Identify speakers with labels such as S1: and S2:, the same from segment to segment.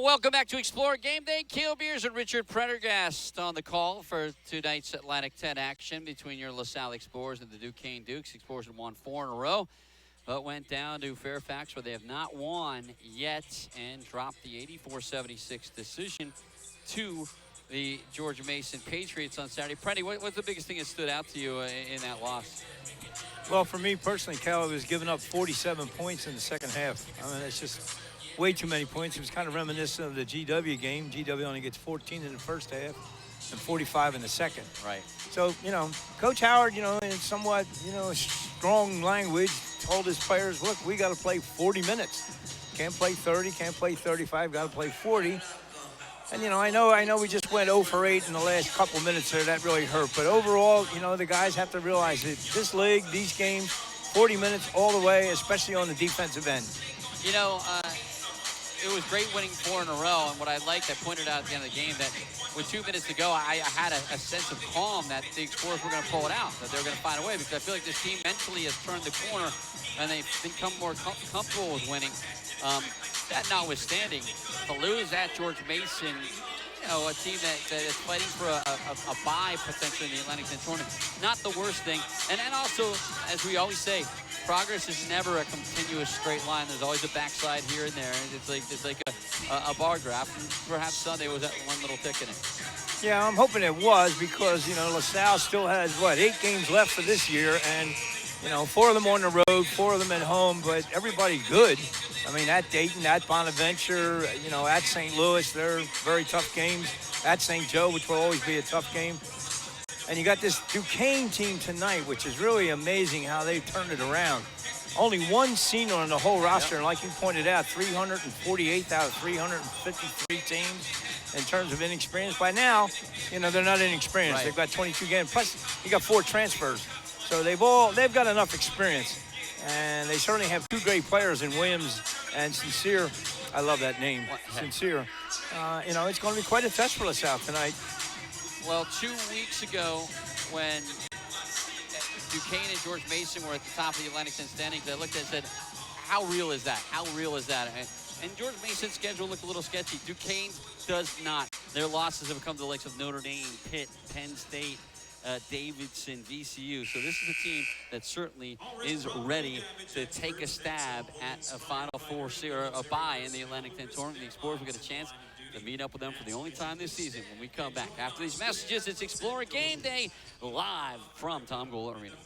S1: Welcome back to Explore Game Day. Kale Beers and Richard Prendergast on the call for tonight's Atlantic 10 action between your LaSalle Explorers and the Duquesne Dukes. Explorers have won 4 in a row, but went down to Fairfax where they have not won yet and dropped the 84-76 decision to the George Mason Patriots on Saturday. Prendy, what's the biggest thing that stood out to you in that loss?
S2: Well, for me personally, Cal was giving up 47 points in the second half. I mean, it's just way too many points. It was kind of reminiscent of the GW game. GW only gets 14 in the first half and 45 in the second.
S1: Right.
S2: So, Coach Howard, in somewhat, strong language, told his players, look, we got to play 40 minutes. Can't play 30, can't play 35, got to play 40. And, I know we just went 0 for 8 in the last couple minutes there. That really hurt. But overall, the guys have to realize that this league, these games, 40 minutes all the way, especially on the defensive end.
S1: It was great winning 4 in a row, and what I liked, I pointed out at the end of the game that with 2 minutes to go, I had a sense of calm that the Explorers were going to pull it out, that they were going to find a way, because I feel like this team mentally has turned the corner, and they've become more comfortable with winning. That notwithstanding, to lose at George Mason, a team that is fighting for a bye potentially in the Atlantic 10 tournament, not the worst thing. And then also, as we always say, progress is never a continuous straight line. There's always a backside here and there. It's like a bar graph. And perhaps Sunday was that one little tick in it.
S2: Yeah, I'm hoping it was because, LaSalle still has, 8 games left for this year. And, 4 of them on the road, 4 of them at home, but everybody good. I mean, at Dayton, at Bonaventure, at St. Louis, they're very tough games. At St. Joe, which will always be a tough game. And you got this Duquesne team tonight, which is really amazing how they've turned it around. Only one senior on the whole roster, and like you pointed out, 348 out of 353 teams in terms of inexperience. By now, they're not inexperienced. Right. They've got 22 games. Plus, you got 4 transfers. So they've got enough experience. And they certainly have 2 great players in Williams and Sincere. I love that name, Sincere. It's going to be quite a test for LaSalle tonight.
S1: Well, 2 weeks ago, when Duquesne and George Mason were at the top of the Atlantic 10 standings, I looked at it and said, how real is that? How real is that? And George Mason's schedule looked a little sketchy. Duquesne does not. Their losses have come to the likes of Notre Dame, Pitt, Penn State, Davidson, VCU. So this is a team that certainly is ready to take a stab at a Final Four or a bye in the Atlantic 10 tournament. The Explorers will get a chance to meet up with them for the only time this season when we come back. After these messages, it's Explorer Game Day live from Tom Gola Arena.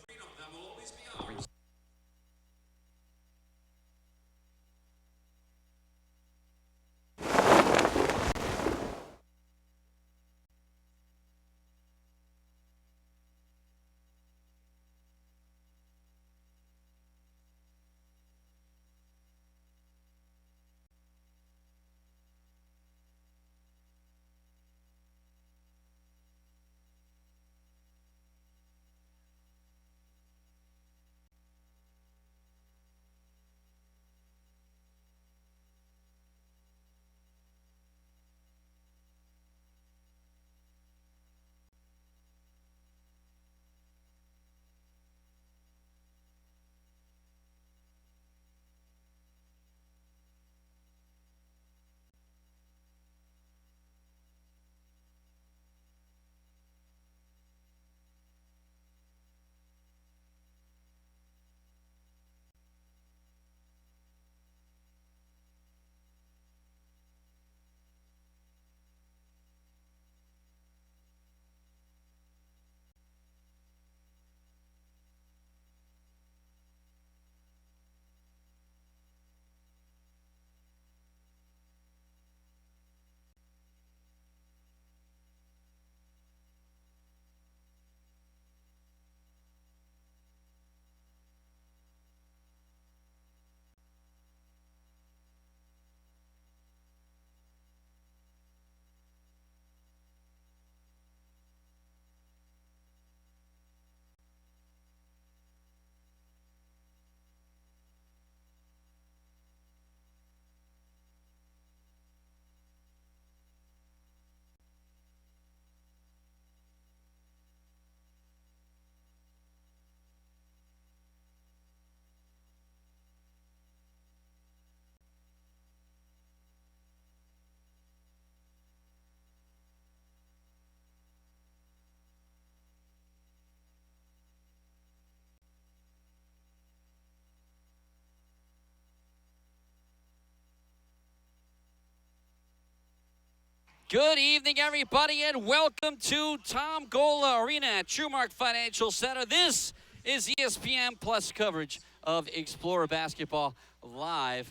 S1: Good evening, everybody, and welcome to Tom Gola Arena at Trumark Financial Center. This is ESPN Plus coverage of Explorer basketball live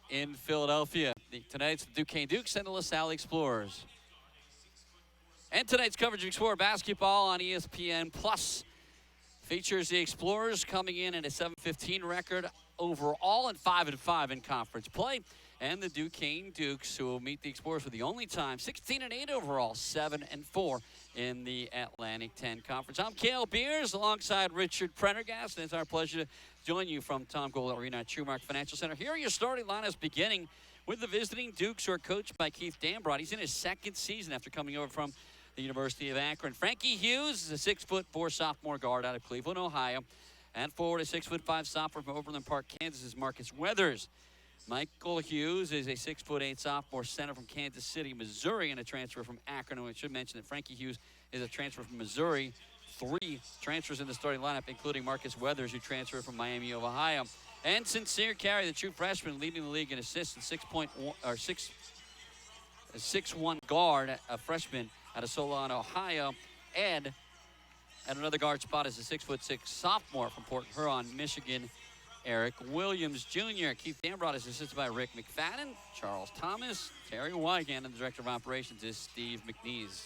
S1: in Philadelphia. Tonight's the Duquesne Dukes and the LaSalle Explorers. And tonight's coverage of Explorer basketball on ESPN Plus features the Explorers coming in at a 7-15 record overall and 5-5 in conference play. And the Duquesne Dukes, who will meet the Explorers for the only time, 16-8 overall, 7-4 in the Atlantic 10 Conference. I'm Cale Beers alongside Richard Prendergast, and it's our pleasure to join you from Tom Gola Arena at Trumark Financial Center. Here are your starting lineups, beginning with the visiting Dukes, who are coached by Keith Dambrot. He's in his second season after coming over from the University of Akron. Frankie Hughes is a 6'4" sophomore guard out of Cleveland, Ohio. And forward, a 6'5" sophomore from Overland Park, Kansas, is Marcus Weathers. Michael Hughes is a 6'8" sophomore center from Kansas City, Missouri, and a transfer from Akron. And I should mention that Frankie Hughes is a transfer from Missouri. 3 transfers in the starting lineup, including Marcus Weathers, who transferred from Miami of Ohio. And Sincere Carey, the true freshman, leading the league in assists, and 6'1" guard, a freshman out of Solon, Ohio. And at another guard spot is a 6'6" sophomore from Port Huron, Michigan, Eric Williams Jr. Keith Dambrot is assisted by Rick McFadden, Charles Thomas, Terry Wygand, and the Director of Operations is Steve McNeese.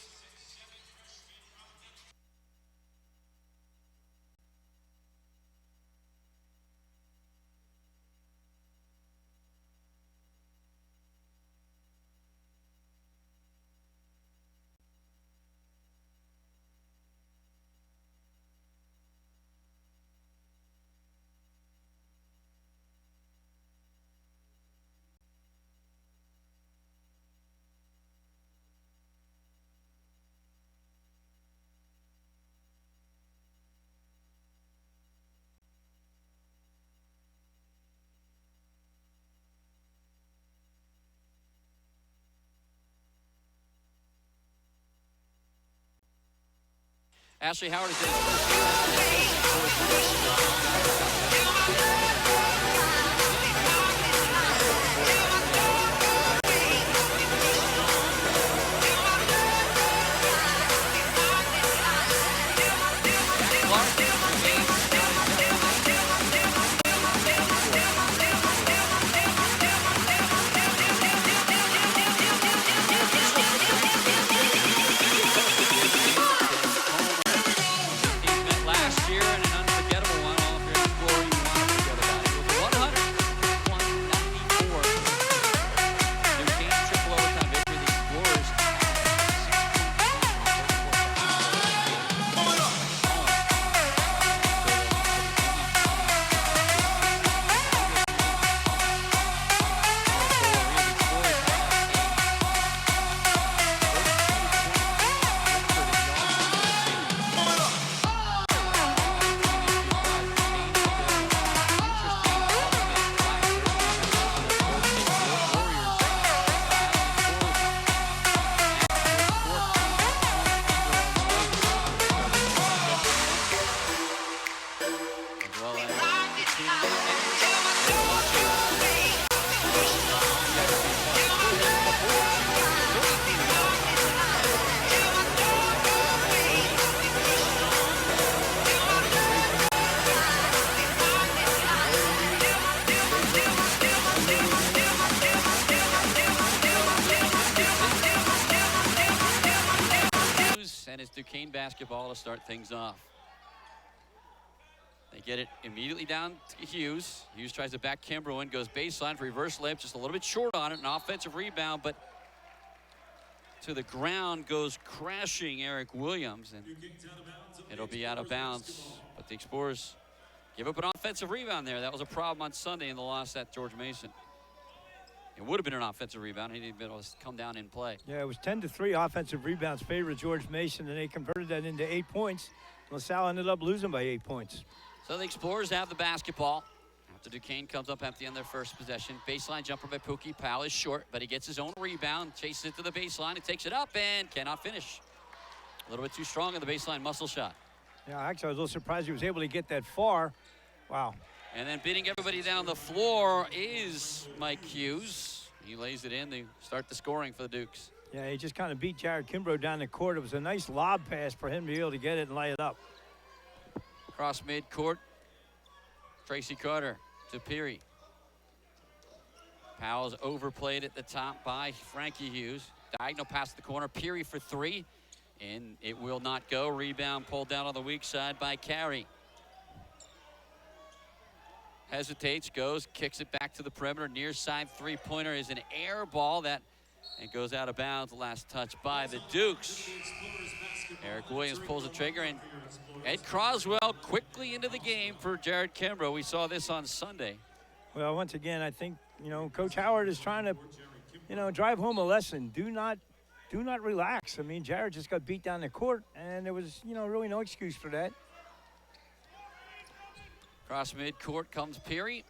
S1: Ashley Howard is Duquesne basketball to start things off. They get it immediately down to Hughes. Hughes tries to back Kimbrough in, goes baseline for reverse layup, just a little bit short on it, an offensive rebound, but to the ground goes crashing Eric Williams, and it'll be out of bounds. But the Explorers give up an offensive rebound there. That was a problem on Sunday in the loss at George Mason. It would have been an offensive rebound. He didn't be able to come down and play.
S2: Yeah, it was 10-3 offensive rebounds favored George Mason, and they converted that into 8 points. LaSalle ended up losing by 8 points.
S1: So the Explorers have the basketball after Duquesne comes up at the end of their first possession. Baseline jumper by Pookie. Powell is short, but he gets his own rebound, chases it to the baseline, and takes it up and cannot finish. A little bit too strong on the baseline muscle shot.
S2: Yeah, actually, I was a little surprised he was able to get that far. Wow.
S1: And then beating everybody down the floor is Mike Hughes. He lays it in to start the scoring for the Dukes.
S2: Yeah, he just kind of beat Jared Kimbrough down the court. It was a nice lob pass for him to be able to get it and lay it up.
S1: Cross midcourt. Tracy Carter to Peary. Powell's overplayed at the top by Frankie Hughes. Diagonal pass to the corner. Peary for three. And it will not go. Rebound pulled down on the weak side by Carey. Hesitates, goes, kicks it back to the perimeter. Near side three-pointer is an air ball that and goes out of bounds. Last touch by the Dukes. Eric Williams pulls the trigger, and Ed Croswell quickly into the game for Jared Kimbrough. We saw this on Sunday.
S2: Well, once again, I think, Coach Howard is trying to, drive home a lesson. Do not relax. I mean, Jared just got beat down the court, and there was, really no excuse for that.
S1: Cross midcourt comes Peary.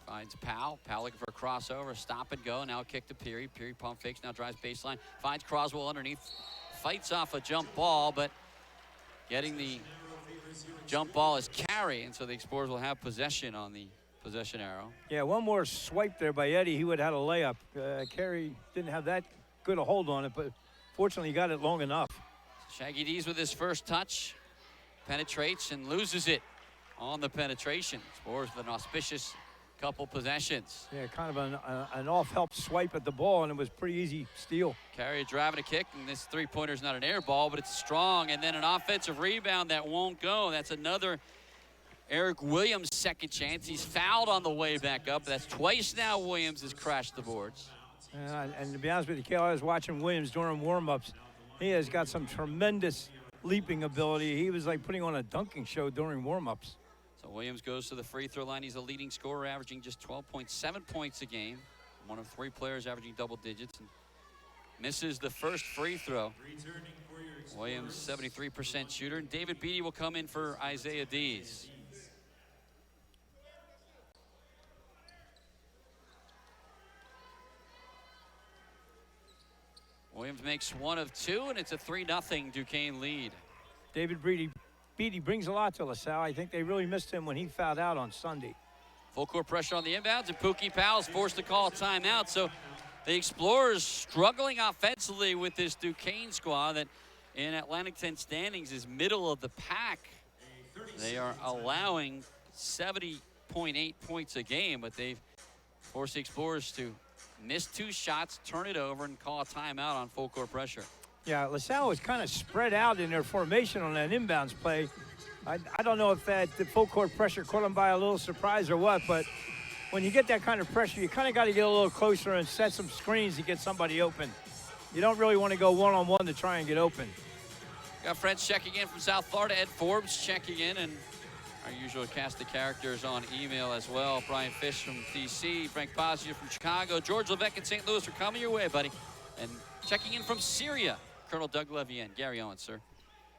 S1: Finds Powell. Powell looking for a crossover. Stop and go. Now kick to Peary. Peary pump fakes. Now drives baseline. Finds Croswell underneath. Fights off a jump ball, but getting the jump ball is Carey, and so the Explorers will have possession on the possession arrow.
S2: Yeah, one more swipe there by Eddie. He would have had a layup. Carey didn't have that good a hold on it, but fortunately he got it long enough.
S1: Shaggy D's with his first touch. Penetrates and loses it on the penetration. Explorers with an auspicious couple possessions.
S2: Yeah, kind of an off-help swipe at the ball, and it was pretty easy steal.
S1: Carey driving a kick, and this three-pointer is not an air ball, but it's strong. And then an offensive rebound that won't go. That's another Eric Williams second chance. He's fouled on the way back up. That's twice now Williams has crashed the boards.
S2: And to be honest with you, Kale, I was watching Williams during warm-ups. He has got some tremendous leaping ability. He was like putting on a dunking show during warm-ups.
S1: So Williams goes to the free throw line. He's a leading scorer, averaging just 12.7 points a game. One of three players averaging double digits. And misses the first free throw. Williams, 73% shooter. And David Beatty will come in for Isaiah Dees. Williams makes one of two, and it's a 3-0 Duquesne lead.
S2: David Beatty brings a lot to LaSalle. I think they really missed him when he fouled out on Sunday.
S1: Full court pressure on the inbounds, and Pookie Powell's forced to call a timeout. So the Explorers struggling offensively with this Duquesne squad that in Atlantic 10 standings is middle of the pack. They are allowing 70.8 points a game, but they've forced the Explorers to miss two shots, turn it over, and call a timeout on full court pressure.
S2: Yeah, LaSalle was kind of spread out in their formation on that inbounds play. I don't know if the full court pressure caught them by a little surprise or what, but when you get that kind of pressure, you kind of got to get a little closer and set some screens to get somebody open. You don't really want to go one-on-one to try and get open.
S1: Got friends checking in from South Florida. Ed Forbes checking in, and our usual cast of characters on email as well. Brian Fish from D.C., Frank Pazio from Chicago, George Levesque in St. Louis. We're coming your way, buddy. And checking in from Syria, Colonel Doug Levian. Gary Owens, sir.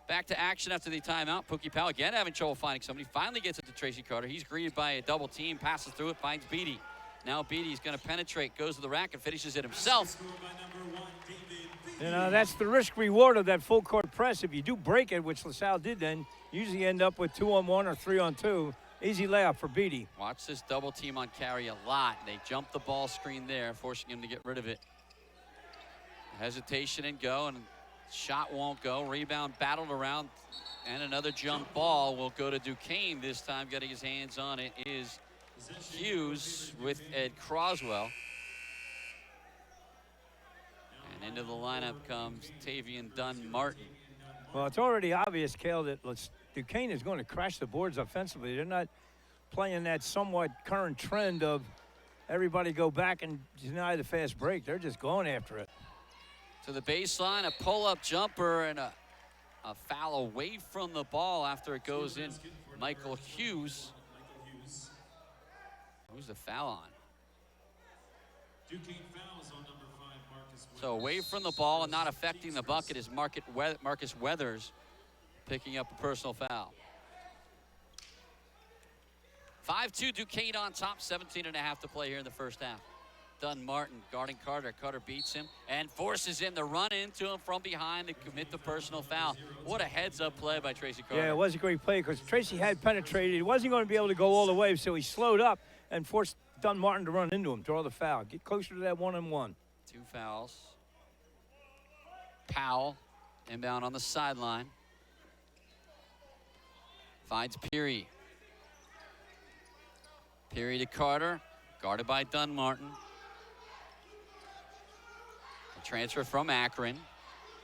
S1: Back to action after the timeout. Pookie Powell again having trouble finding somebody. Finally gets it to Tracy Carter. He's greeted by a double team, passes through it, finds Beatty. Now Beatty's going to penetrate, goes to the rack, and finishes it himself.
S2: That's the risk-reward of that full-court press. If you do break it, which LaSalle did then, you usually end up with 2-on-1 or 3-on-2. Easy layup for Beatty.
S1: Watch this double team on Carey a lot. They jump the ball screen there, forcing him to get rid of it. Hesitation and go, and shot won't go. Rebound battled around, and another jump ball will go to Duquesne. This time getting his hands on it is Hughes with Ed Croswell. And into the lineup comes Tavian Dunn-Martin.
S2: Well, it's already obvious, Cale, that Duquesne is going to crash the boards offensively. They're not playing that somewhat current trend of everybody go back and deny the fast break. They're just going after it.
S1: To the baseline, a pull-up jumper, and a foul away from the ball after it goes in. Michael Hughes. Who's the foul on? So away from the ball and not affecting the bucket is Marcus Weathers picking up a personal foul. 5-2 Duquesne on top, 17.5 to play here in the first half. Dunn-Martin guarding Carter. Carter beats him and forces him to run into him from behind to commit the personal foul. What a heads-up play by Tracy Carter.
S2: Yeah, it was a great play because Tracy had penetrated. He wasn't going to be able to go all the way, so he slowed up and forced Dunn-Martin to run into him, draw the foul. Get closer to that 1-on-1.
S1: Two fouls. Powell inbound on the sideline. Finds Peary. Peary to Carter, guarded by Dunmartin. A transfer from Akron.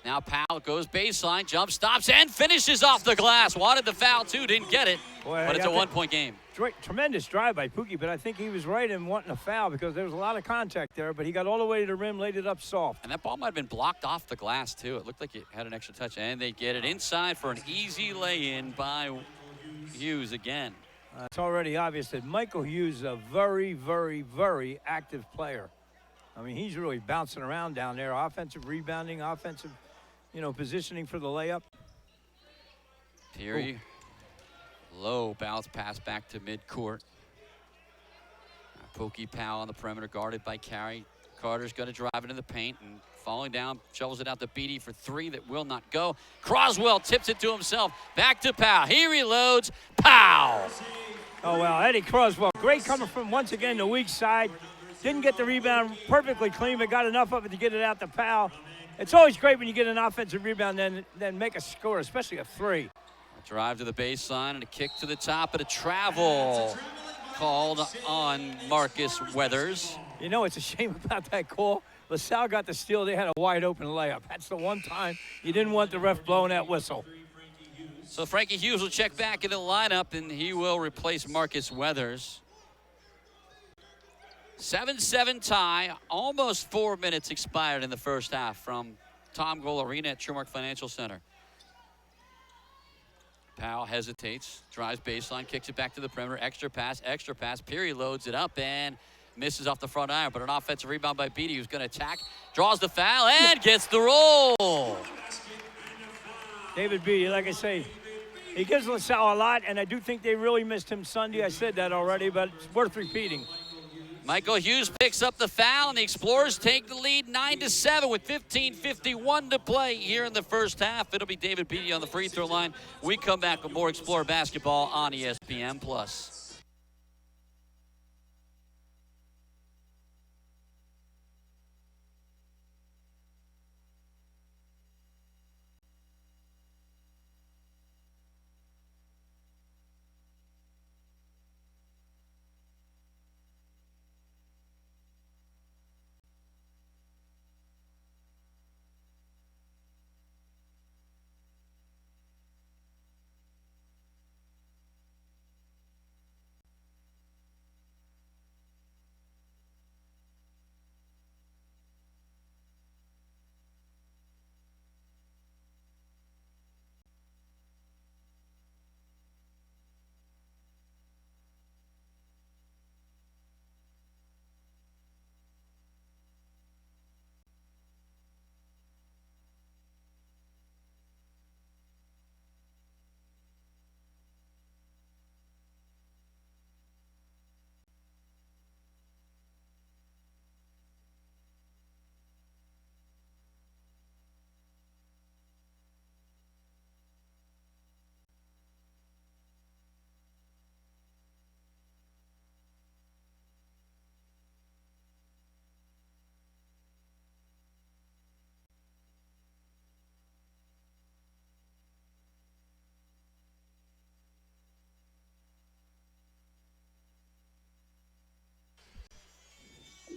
S1: Now Powell goes baseline, jump stops, and finishes off the glass. Wanted the foul too, didn't get it.
S2: Boy,
S1: but it's a 1-point game.
S2: Tremendous drive by Pookie, but I think he was right in wanting a foul because there was a lot of contact there, but he got all the way to the rim, laid it up soft.
S1: And that ball might have been blocked off the glass too. It looked like it had an extra touch, and they get it inside for an easy lay-in by Hughes again.
S2: It's already obvious that Michael Hughes is a very, very, very active player. I mean, he's really bouncing around down there. Offensive rebounding, offensive, positioning for the layup.
S1: Peary, low bounce pass back to midcourt. Pookie Powell on the perimeter, guarded by Carey. Carter's going to drive into the paint and falling down, shovels it out to Beatty for three that will not go. Croswell tips it to himself. Back to Powell. He reloads. Powell.
S2: Oh, well, Eddie Croswell, great coming from, once again, the weak side. Didn't get the rebound perfectly clean, but got enough of it to get it out to Powell. It's always great when you get an offensive rebound, then make a score, especially a three.
S1: A drive to the baseline and a kick to the top, and a travel called on Marcus Weathers.
S2: It's a shame about that call. LaSalle got the steal. They had a wide open layup. That's the one time you didn't want the ref blowing that whistle.
S1: So Frankie Hughes will check back into the lineup, and he will replace Marcus Weathers. 7-7 tie. Almost 4 minutes expired in the first half from Tom Goal Arena at Trumark Financial Center. Powell hesitates, drives baseline, kicks it back to the perimeter. Extra pass. Peary loads it up and misses off the front iron, but an offensive rebound by Beatty, who's going to attack, draws the foul, and gets the roll.
S2: David Beatty, like I say, he gives LaSalle a lot, and I do think they really missed him Sunday. I said that already, but it's worth repeating.
S1: Michael Hughes picks up the foul, and the Explorers take the lead 9-7 with 15:51 to play here in the first half. It'll be David Beatty on the free throw line. We come back with more Explorer basketball on ESPN+.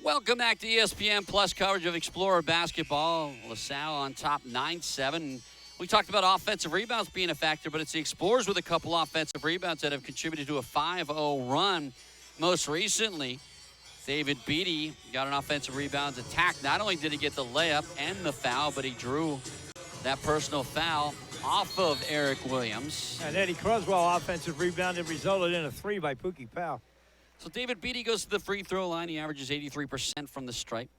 S1: Welcome back to ESPN Plus coverage of Explorer basketball. LaSalle on top 9-7. We talked about offensive rebounds being a factor, but it's the Explorers with a couple offensive rebounds that have contributed to a 5-0 run. Most recently, David Beatty got an offensive rebounds attack. Not only did he get the layup and the foul, but he drew that personal foul off of Eric Williams.
S2: And Eddie Croswell offensive rebound that resulted in a three by Pookie Powell.
S1: So David Beatty goes to the free throw line. He averages 83% from the stripe.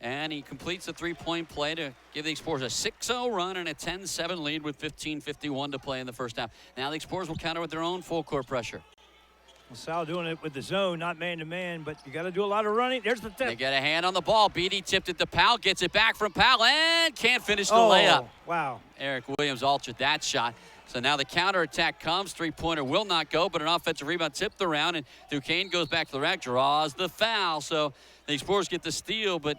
S1: And he completes a three-point play to give the Explorers a 6-0 run and a 10-7 lead with 15:51 to play in the first half. Now the Explorers will counter with their own full-court pressure.
S2: LaSalle doing it with the zone, not man-to-man, but you got to do a lot of running. There's the tip.
S1: They get a hand on the ball. Beatty tipped it to Powell, gets it back from Powell, and can't finish the layup.
S2: Wow.
S1: Eric Williams altered that shot. So now the counterattack comes. Three-pointer will not go, but an offensive rebound tipped around, and Duquesne goes back to the rack, draws the foul. So the Explorers get the steal, but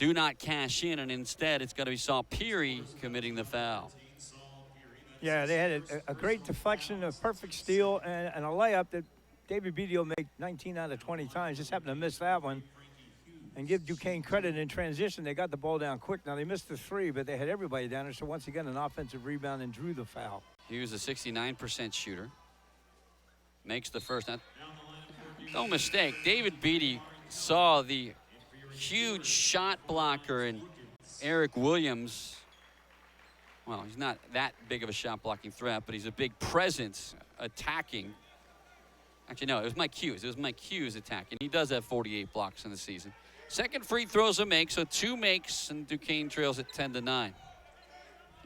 S1: do not cash in, and instead it's going to be Saul Peary committing the foul.
S2: Yeah, they had a great deflection, a perfect steal, and a layup that David Beatty will make 19 out of 20 times. Just happened to miss that one. And give Duquesne credit in transition. They got the ball down quick. Now, they missed the three, but they had everybody down there. So, once again, an offensive rebound and drew the foul.
S1: He was a 69% shooter. Makes the first. Now, no mistake, David Beatty saw the huge shot blocker in Eric Williams. Well, he's not that big of a shot blocking threat, but he's a big presence attacking. Actually, no, it was Mike Hughes. It was Mike Hughes attacking. He does have 48 blocks in the season. Second free throws a make, so 2 makes, and Duquesne trails at 10-9. Yeah,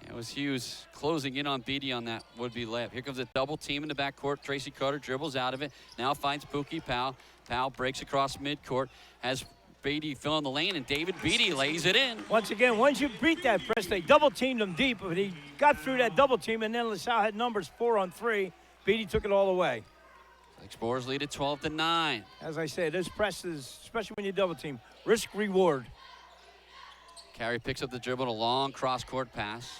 S1: it was Hughes closing in on Beatty on that would-be layup. Here comes a double team in the backcourt. Tracy Carter dribbles out of it. Now finds Pookie Powell. Powell breaks across midcourt. Has Beatty filling the lane, and David Beatty lays it in.
S2: Once again, once you beat that press, they double-teamed him deep, but he got through that double team, and then LaSalle had numbers 4 on 3. Beatty took it all away.
S1: Explorers lead at 12-9.
S2: As I said, those presses, especially when you double team, risk reward.
S1: Carey picks up the dribble, a long cross-court pass.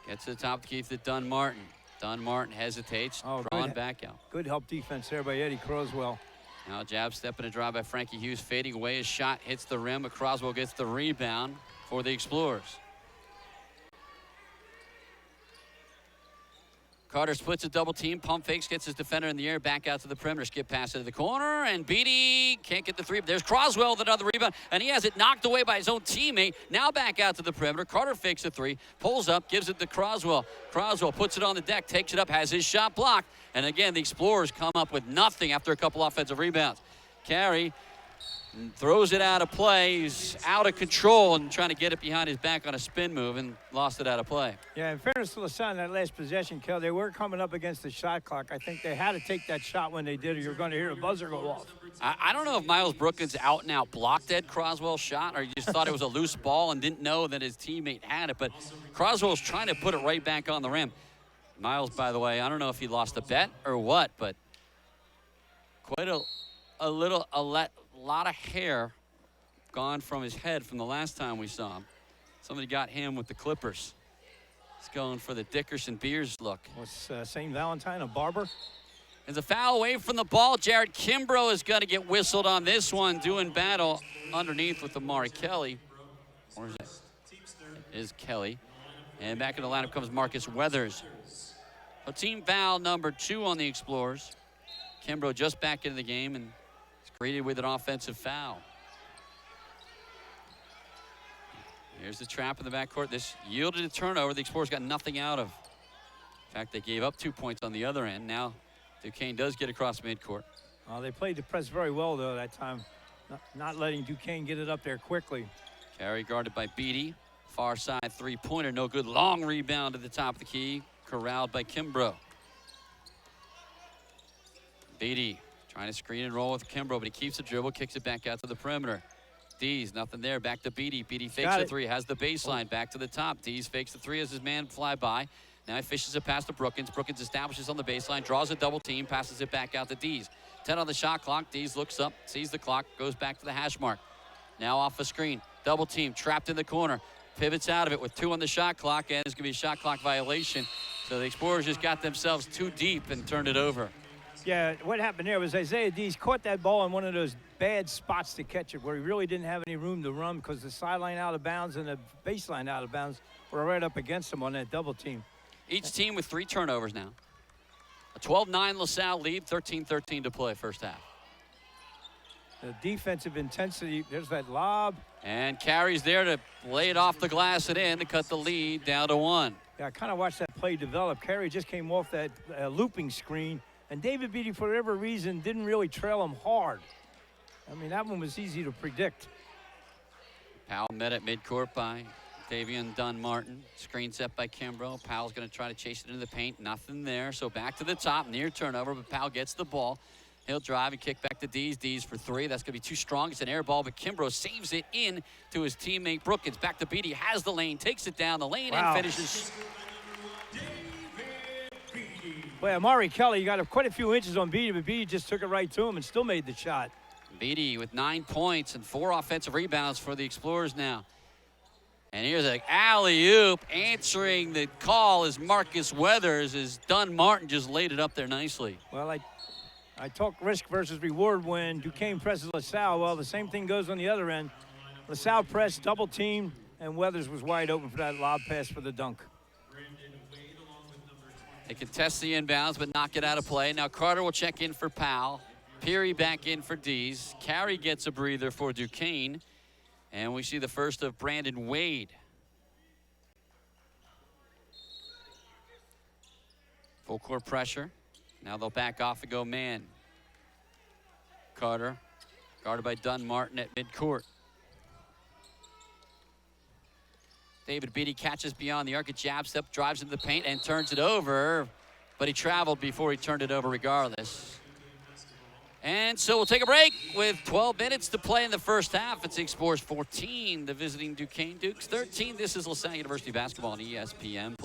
S1: Gets to the top of the key to Dunn Martin. Dunn Martin hesitates, drawn back out.
S2: Good help defense there by Eddie Croswell.
S1: Now jab step and a drive by Frankie Hughes, fading away. His shot hits the rim, but Croswell gets the rebound for the Explorers. Carter splits a double team, pump fakes, gets his defender in the air, back out to the perimeter, skip pass into the corner, and Beatty can't get the three. There's Croswell with another rebound, and he has it knocked away by his own teammate. Now back out to the perimeter. Carter fakes a three, pulls up, gives it to Croswell. Croswell puts it on the deck, takes it up, has his shot blocked, and again, the Explorers come up with nothing after a couple offensive rebounds. Carey throws it out of play. He's out of control and trying to get it behind his back on a spin move and lost it out of play.
S2: Yeah, in fairness to LaSalle in that last possession, Kel, they were coming up against the shot clock. I think they had to take that shot when they did, or you're going to hear a buzzer go off.
S1: I don't know if Miles Brookins out and out blocked Ed Croswell's shot, or he just thought it was a loose ball and didn't know that his teammate had it, but Croswell's trying to put it right back on the rim. Miles, by the way, I don't know if he lost a bet or what, but quite a lot of hair gone from his head from the last time we saw him. Somebody got him with the Clippers. He's going for the Dickerson Beers look.
S2: Was St. Valentine a barber?
S1: There's a foul away from the ball. Jared Kimbrough is going to get whistled on this one, doing battle underneath with Amari Kelly. Or is it? It is Kelly. And back in the lineup comes Marcus Weathers. A team foul number 2 on the Explorers. Kimbrough just back into the game and greeted with an offensive foul. Here's the trap in the backcourt. This yielded a turnover. The Explorers got nothing out of. In fact, they gave up 2 points on the other end. Now Duquesne does get across midcourt.
S2: They played the press very well, though, that time. Not letting Duquesne get it up there quickly.
S1: Carey guarded by Beatty. Far side three-pointer. No good. Long rebound at the top of the key. Corralled by Kimbrough. Beatty trying to screen and roll with Kimbrough, but he keeps the dribble, kicks it back out to the perimeter. Dees, nothing there, back to Beatty. Beatty fakes the three, has the baseline, back to the top. Dees fakes the three as his man fly by. Now he fishes it past to Brookins. Brookins establishes on the baseline, draws a double team, passes it back out to Dees. 10 on the shot clock. Dees looks up, sees the clock, goes back to the hash mark. Now off a screen, double team, trapped in the corner. Pivots out of it with 2 on the shot clock, and it's going to be a shot clock violation. So the Explorers just got themselves too deep and turned it over.
S2: Yeah, what happened there was Isaiah Dees caught that ball in one of those bad spots to catch it where he really didn't have any room to run because the sideline out of bounds and the baseline out of bounds were right up against him on that double team.
S1: Each team with 3 turnovers now. A 12-9 LaSalle lead, 13-13 to play first half.
S2: The defensive intensity, there's that lob.
S1: And Carey's there to lay it off the glass and in to cut the lead down to 1.
S2: Yeah, I kind of watched that play develop. Carey just came off that looping screen, and David Beatty, for whatever reason, didn't really trail him hard. I mean, that one was easy to predict.
S1: Powell met at midcourt by Davian Dunn Martin. Screen set by Kimbrough. Powell's going to try to chase it into the paint. Nothing there. So back to the top, near turnover, but Powell gets the ball. He'll drive and kick back to Dees. Dees for 3. That's going to be too strong. It's an air ball, but Kimbrough saves it in to his teammate Brookins. Back to Beatty. Has the lane. Takes it down the lane and finishes.
S2: Well, Amari Kelly got quite a few inches on Beatty, but Beatty just took it right to him and still made the shot.
S1: Beatty with 9 points and 4 offensive rebounds for the Explorers now. And here's an alley-oop. Answering the call is Marcus Weathers, as Dunn Martin just laid it up there nicely.
S2: Well, I talk risk versus reward when Duquesne presses LaSalle. Well, the same thing goes on the other end. LaSalle pressed, double teamed, and Weathers was wide open for that lob pass for the dunk.
S1: They contest the inbounds, but knock it out of play. Now Carter will check in for Powell. Peary back in for Dees. Carey gets a breather for Duquesne. And we see the first of Brandon Wade. Full court pressure. Now they'll back off and go man. Carter, guarded by Dunn Martin at midcourt. David Beatty catches beyond the arc, a jab step, drives into the paint and turns it over. But he traveled before he turned it over regardless. And so we'll take a break with 12 minutes to play in the first half. It's Explorers 14, the visiting Duquesne Dukes 13. This is LaSalle University basketball on ESPN+.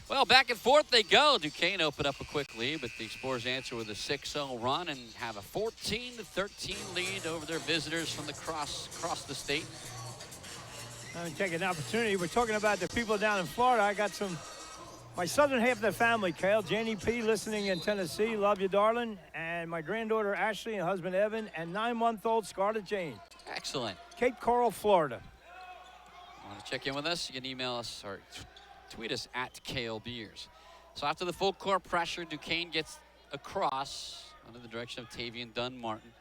S1: Well, back and forth they go. Duquesne opened up a quick lead, but the Explorers answer with a 6-0 run and have a 14-13 lead over their visitors from across the state.
S2: I'm going to take an opportunity. We're talking about the people down in Florida. I got my southern half of the family, Kale, Janie P, listening in Tennessee. Love you, darling. And my granddaughter, Ashley, and husband, Evan, and 9-month-old Scarlett Jane.
S1: Excellent.
S2: Cape Coral, Florida.
S1: Want to check in with us? You can email us or tweet us at Kale Beers. So after the full court pressure, Duquesne gets across under the direction of Tavian Dunn Martin.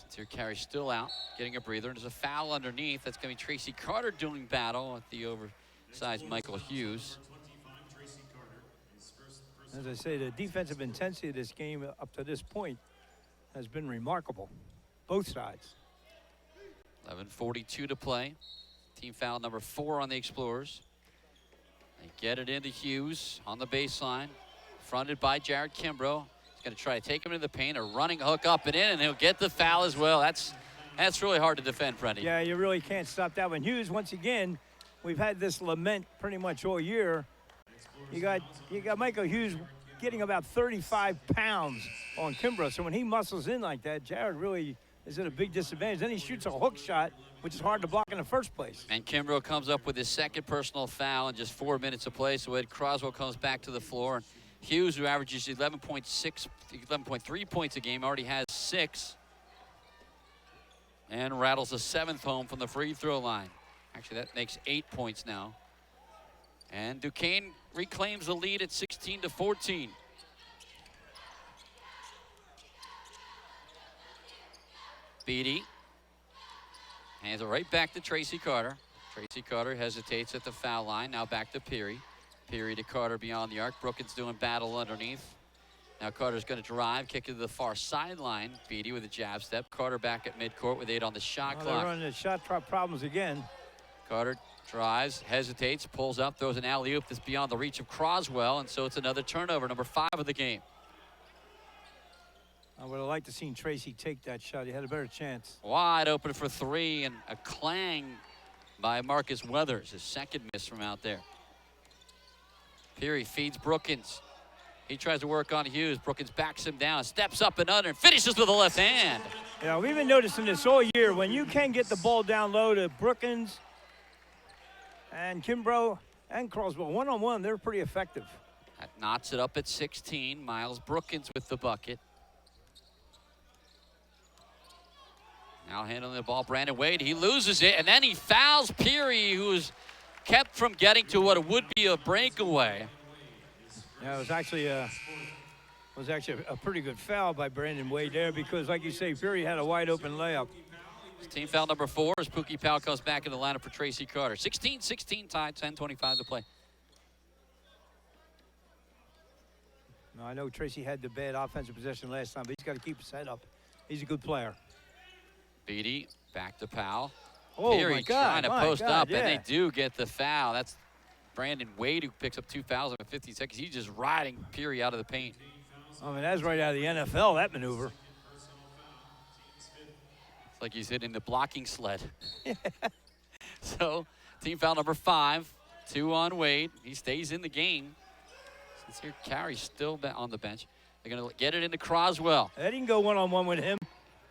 S1: Sincere Carey still out, getting a breather. There's a foul underneath. That's going to be Tracy Carter doing battle with the oversized Michael Hughes.
S2: As I say, the defensive intensity of this game up to this point has been remarkable, both sides.
S1: 11:42 to play. Team foul number 4 on the Explorers. They get it into Hughes on the baseline, fronted by Jared Kimbrough. He's going to try to take him into the paint, a running hook up and in, and he'll get the foul as well. That's really hard to defend, Freddie.
S2: Yeah, you really can't stop that one. Hughes, once again, we've had this lament pretty much all year. You got Michael Hughes getting about 35 pounds on Kimbrough. So when he muscles in like that, Jared really is at a big disadvantage. Then he shoots a hook shot, which is hard to block in the first place.
S1: And Kimbrough comes up with his second personal foul in just 4 minutes of play. So Ed Croswell comes back to the floor. Hughes, who averages 11.3 points a game, already has 6. And rattles a 7th home from the free throw line. Actually, that makes 8 points now. And Duquesne reclaims the lead at 16-14. Beatty hands it right back to Tracy Carter. Tracy Carter hesitates at the foul line. Now back to Peary. Peary to Carter beyond the arc. Brookins doing battle underneath. Now Carter's going to drive, kick it to the far sideline. Beatty with a jab step. Carter back at midcourt with 8 on the shot clock.
S2: They're running the shot problems again.
S1: Carter drives, hesitates, pulls up, throws an alley-oop that's beyond the reach of Croswell, and so it's another turnover, number 5 of the game.
S2: I would have liked to seen Tracy take that shot. He had a better chance.
S1: Wide open for 3, and a clang by Marcus Weathers, his second miss from out there. Peary feeds Brookins. He tries to work on Hughes. Brookins backs him down, steps up and under, and finishes with the left hand.
S2: Yeah, we've been noticing this all year. When you can get the ball down low to Brookins and Kimbrough and Croswell, one-on-one, they're pretty effective.
S1: That knots it up at 16. Miles Brookins with the bucket. Now handling the ball, Brandon Wade. He loses it, and then he fouls Peary, who is kept from getting to what would be a breakaway.
S2: Yeah, it was actually a pretty good foul by Brandon Wade there because, like you say, Peary had a wide-open layup.
S1: Team foul number 4 as Pookie Powell comes back in the lineup for Tracy Carter. 16-16 tied, 10:25 to play.
S2: Now, I know Tracy had the bad offensive possession last time, but he's got to keep his head up. He's a good player.
S1: Beatty back to Powell.
S2: Oh,
S1: Peary
S2: my God,
S1: trying to post up,
S2: yeah.
S1: and they do get the foul. That's Brandon Wade, who picks up 2 fouls in 50 seconds. He's just riding Peary out of the paint.
S2: I mean, that's right out of the NFL, that maneuver.
S1: It's like he's hitting the blocking sled. So, team foul number 5, 2 on Wade. He stays in the game. Since here, Carey's still on the bench. They're going to get it into Croswell.
S2: They didn't go one-on-one with him.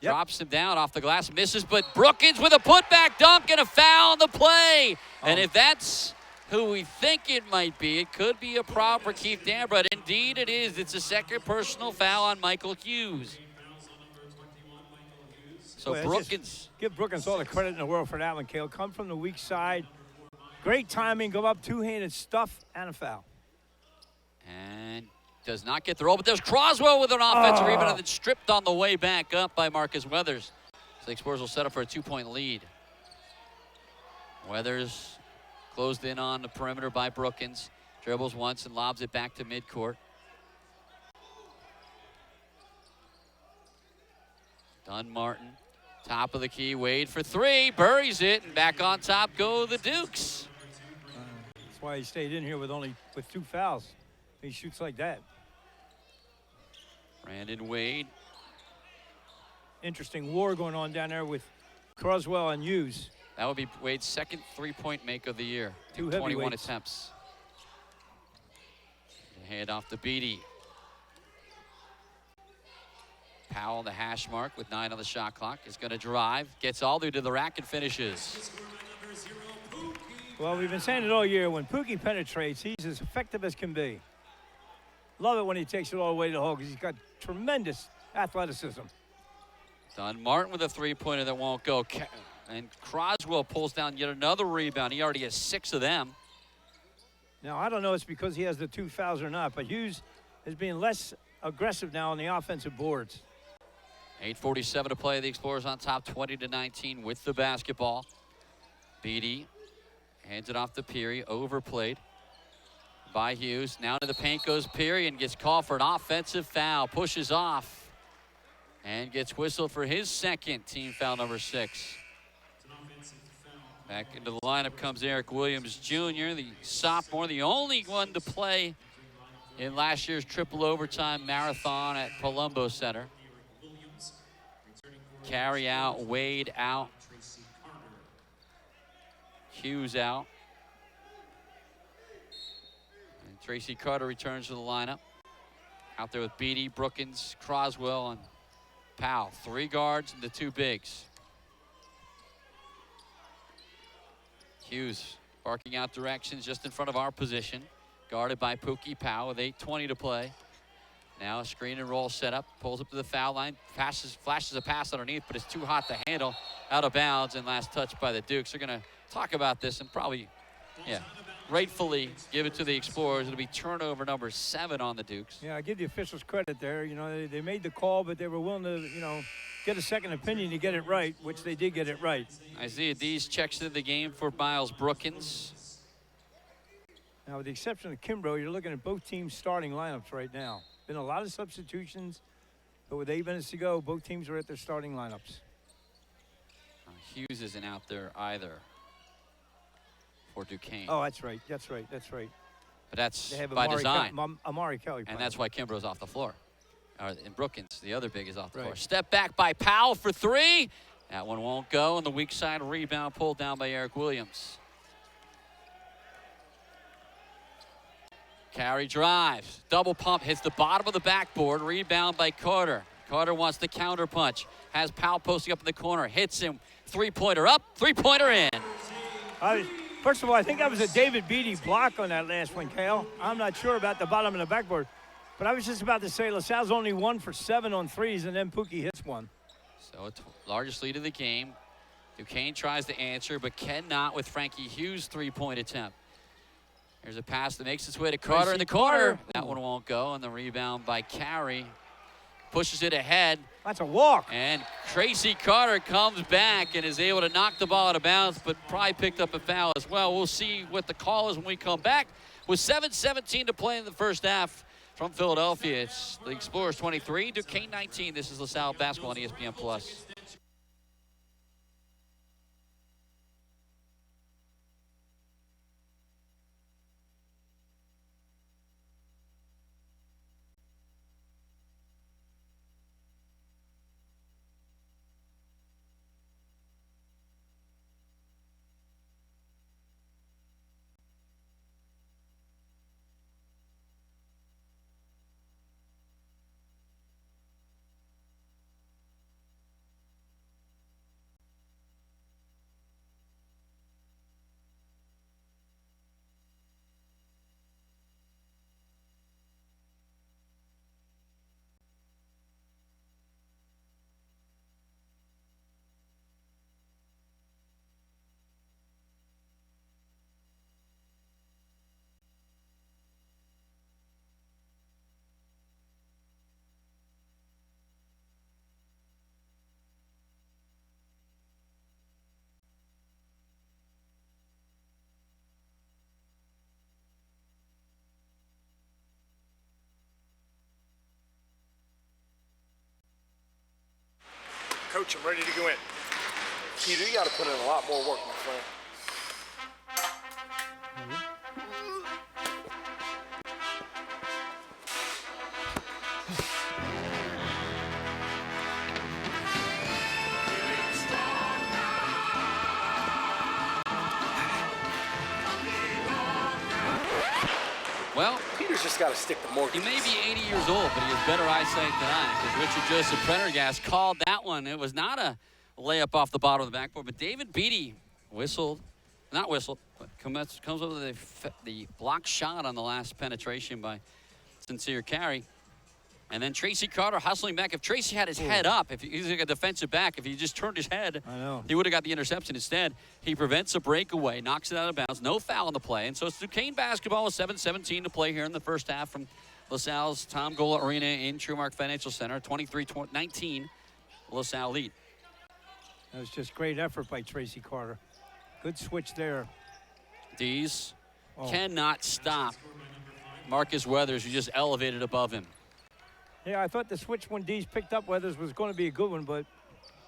S2: Yep.
S1: Drops him down off the glass, misses, but Brookins with a putback dunk and a foul on the play. And if that's who we think it might be, it could be a problem for Keith Danner, but indeed it is. It's a second personal foul on Michael Hughes. So Brookins.
S2: Give Brookins all the credit in the world for that one, Cale. Come from the weak side. Great timing, go up, two-handed stuff, and a foul.
S1: And does not get the roll, but there's Croswell with an offensive rebound and then stripped on the way back up by Marcus Weathers. So the Explorers will set up for a 2-point lead. Weathers closed in on the perimeter by Brookins. Dribbles once and lobs it back to midcourt. Dunn-Martin, top of the key, Wade for 3, buries it, and back on top go the Dukes.
S2: That's why he stayed in here with 2 fouls. He shoots like that.
S1: Brandon Wade.
S2: Interesting war going on down there with Croswell and Hughes.
S1: That would be Wade's second 3-point make of the year.
S2: 21
S1: heavyweights. Attempts. Hand off to Beatty. Powell, the hash mark with 9 on the shot clock, is going to drive, gets all the way to the rack and finishes.
S2: Well, we've been saying it all year. When Pookie penetrates, he's as effective as can be. Love it when he takes it all the way to the hole because he's got tremendous athleticism.
S1: Dunn-Martin with a 3-pointer that won't go. And Croswell pulls down yet another rebound. He already has 6 of them.
S2: Now, I don't know if it's because he has the 2 fouls or not, but Hughes is being less aggressive now on the offensive boards.
S1: 8:47 to play. The Explorers on top, 20-19 with the basketball. Beatty hands it off to Peary, overplayed by Hughes. Now to the paint goes Peary and gets called for an offensive foul. Pushes off and gets whistled for his second, team foul number 6. Back into the lineup comes Eric Williams Jr., the sophomore, the only one to play in last year's triple overtime marathon at Palumbo Center. Carey out, Wade out, Hughes out. And Tracy Carter returns to the lineup. Out there with Beatty, Brookins, Croswell, and Powell. 3 guards and the 2 bigs. Hughes barking out directions just in front of our position. Guarded by Pookie Powell with 8:20 to play. Now a screen and roll setup. Pulls up to the foul line. Flashes a pass underneath, but it's too hot to handle. Out of bounds and last touch by the Dukes. They're going to talk about this and probably, rightfully give it to the Explorers. It'll be turnover number 7 on the Dukes.
S2: Yeah, I give the officials credit there. You know, they made the call, but they were willing to, get a second opinion to get it right, which they did get it right.
S1: Isaiah Dees checks into the game for Miles Brookins.
S2: Now, with the exception of Kimbrough, you're looking at both teams' starting lineups right now. been a lot of substitutions, but with 8 minutes to go, both teams are at their starting lineups.
S1: Hughes isn't out there either for Duquesne.
S2: Oh, that's right. That's right. That's right.
S1: But that's
S2: They have
S1: by design.
S2: Amari Kelly.
S1: And that's why Kimbrough's off the floor. And Brookins, the other big, is off the floor.
S2: Right.
S1: Step back by Powell for three. That one won't go. And the weak side rebound pulled down by Eric Williams. Carey drives. Double pump. Hits the bottom of the backboard. Rebound by Carter. Carter wants the counter punch. Has Powell posting up in the corner. Hits him. Three-pointer up. Three-pointer in.
S2: First of all, I think that was a David Beatty block on that last one, Kale. I'm not sure about the bottom of the backboard. But I was just about to say LaSalle's only 1 for 7 on threes, and then Pookie hits one.
S1: So it's largest lead of the game. Duquesne tries to answer, but cannot with Frankie Hughes' three-point attempt. There's a pass that makes its way to Carter in the corner. That one won't go, and the rebound by Carey. Pushes it ahead.
S2: That's a walk.
S1: And Tracy Carter comes back and is able to knock the ball out of bounds, but probably picked up a foul as well. We'll see what the call is when we come back. With 7:17 to play in the first half from Philadelphia, it's the Explorers 23, Duquesne 19. This is LaSalle basketball on ESPN+.
S3: Coach, I'm ready to go in.
S4: Keita, you got to put in a lot more work, my friend.
S1: Well,
S4: Peter's just got to stick to more.
S1: he may be 80 years old, but he has better eyesight than I, because Richard Joseph Prendergast called that one. It was not a layup off the bottom of the backboard, but David Beatty not whistled, but comes over the block shot on the last penetration by Sincere Carey. And then Tracy Carter hustling back. If Tracy had his head up, if he's like a defensive back, if he just turned his head, he would have got the interception. Instead, he prevents a breakaway, knocks it out of bounds, no foul on the play. And so it's Duquesne basketball with 7:17 to play here in the first half from LaSalle's Tom Gola Arena in Trumark Financial Center. 23-19, LaSalle lead.
S2: That was just great effort by Tracy Carter. Good switch there.
S1: Dees cannot stop Marcus Weathers, who just elevated above him.
S2: Yeah, I thought the switch when Dees picked up Weathers was going to be a good one, but,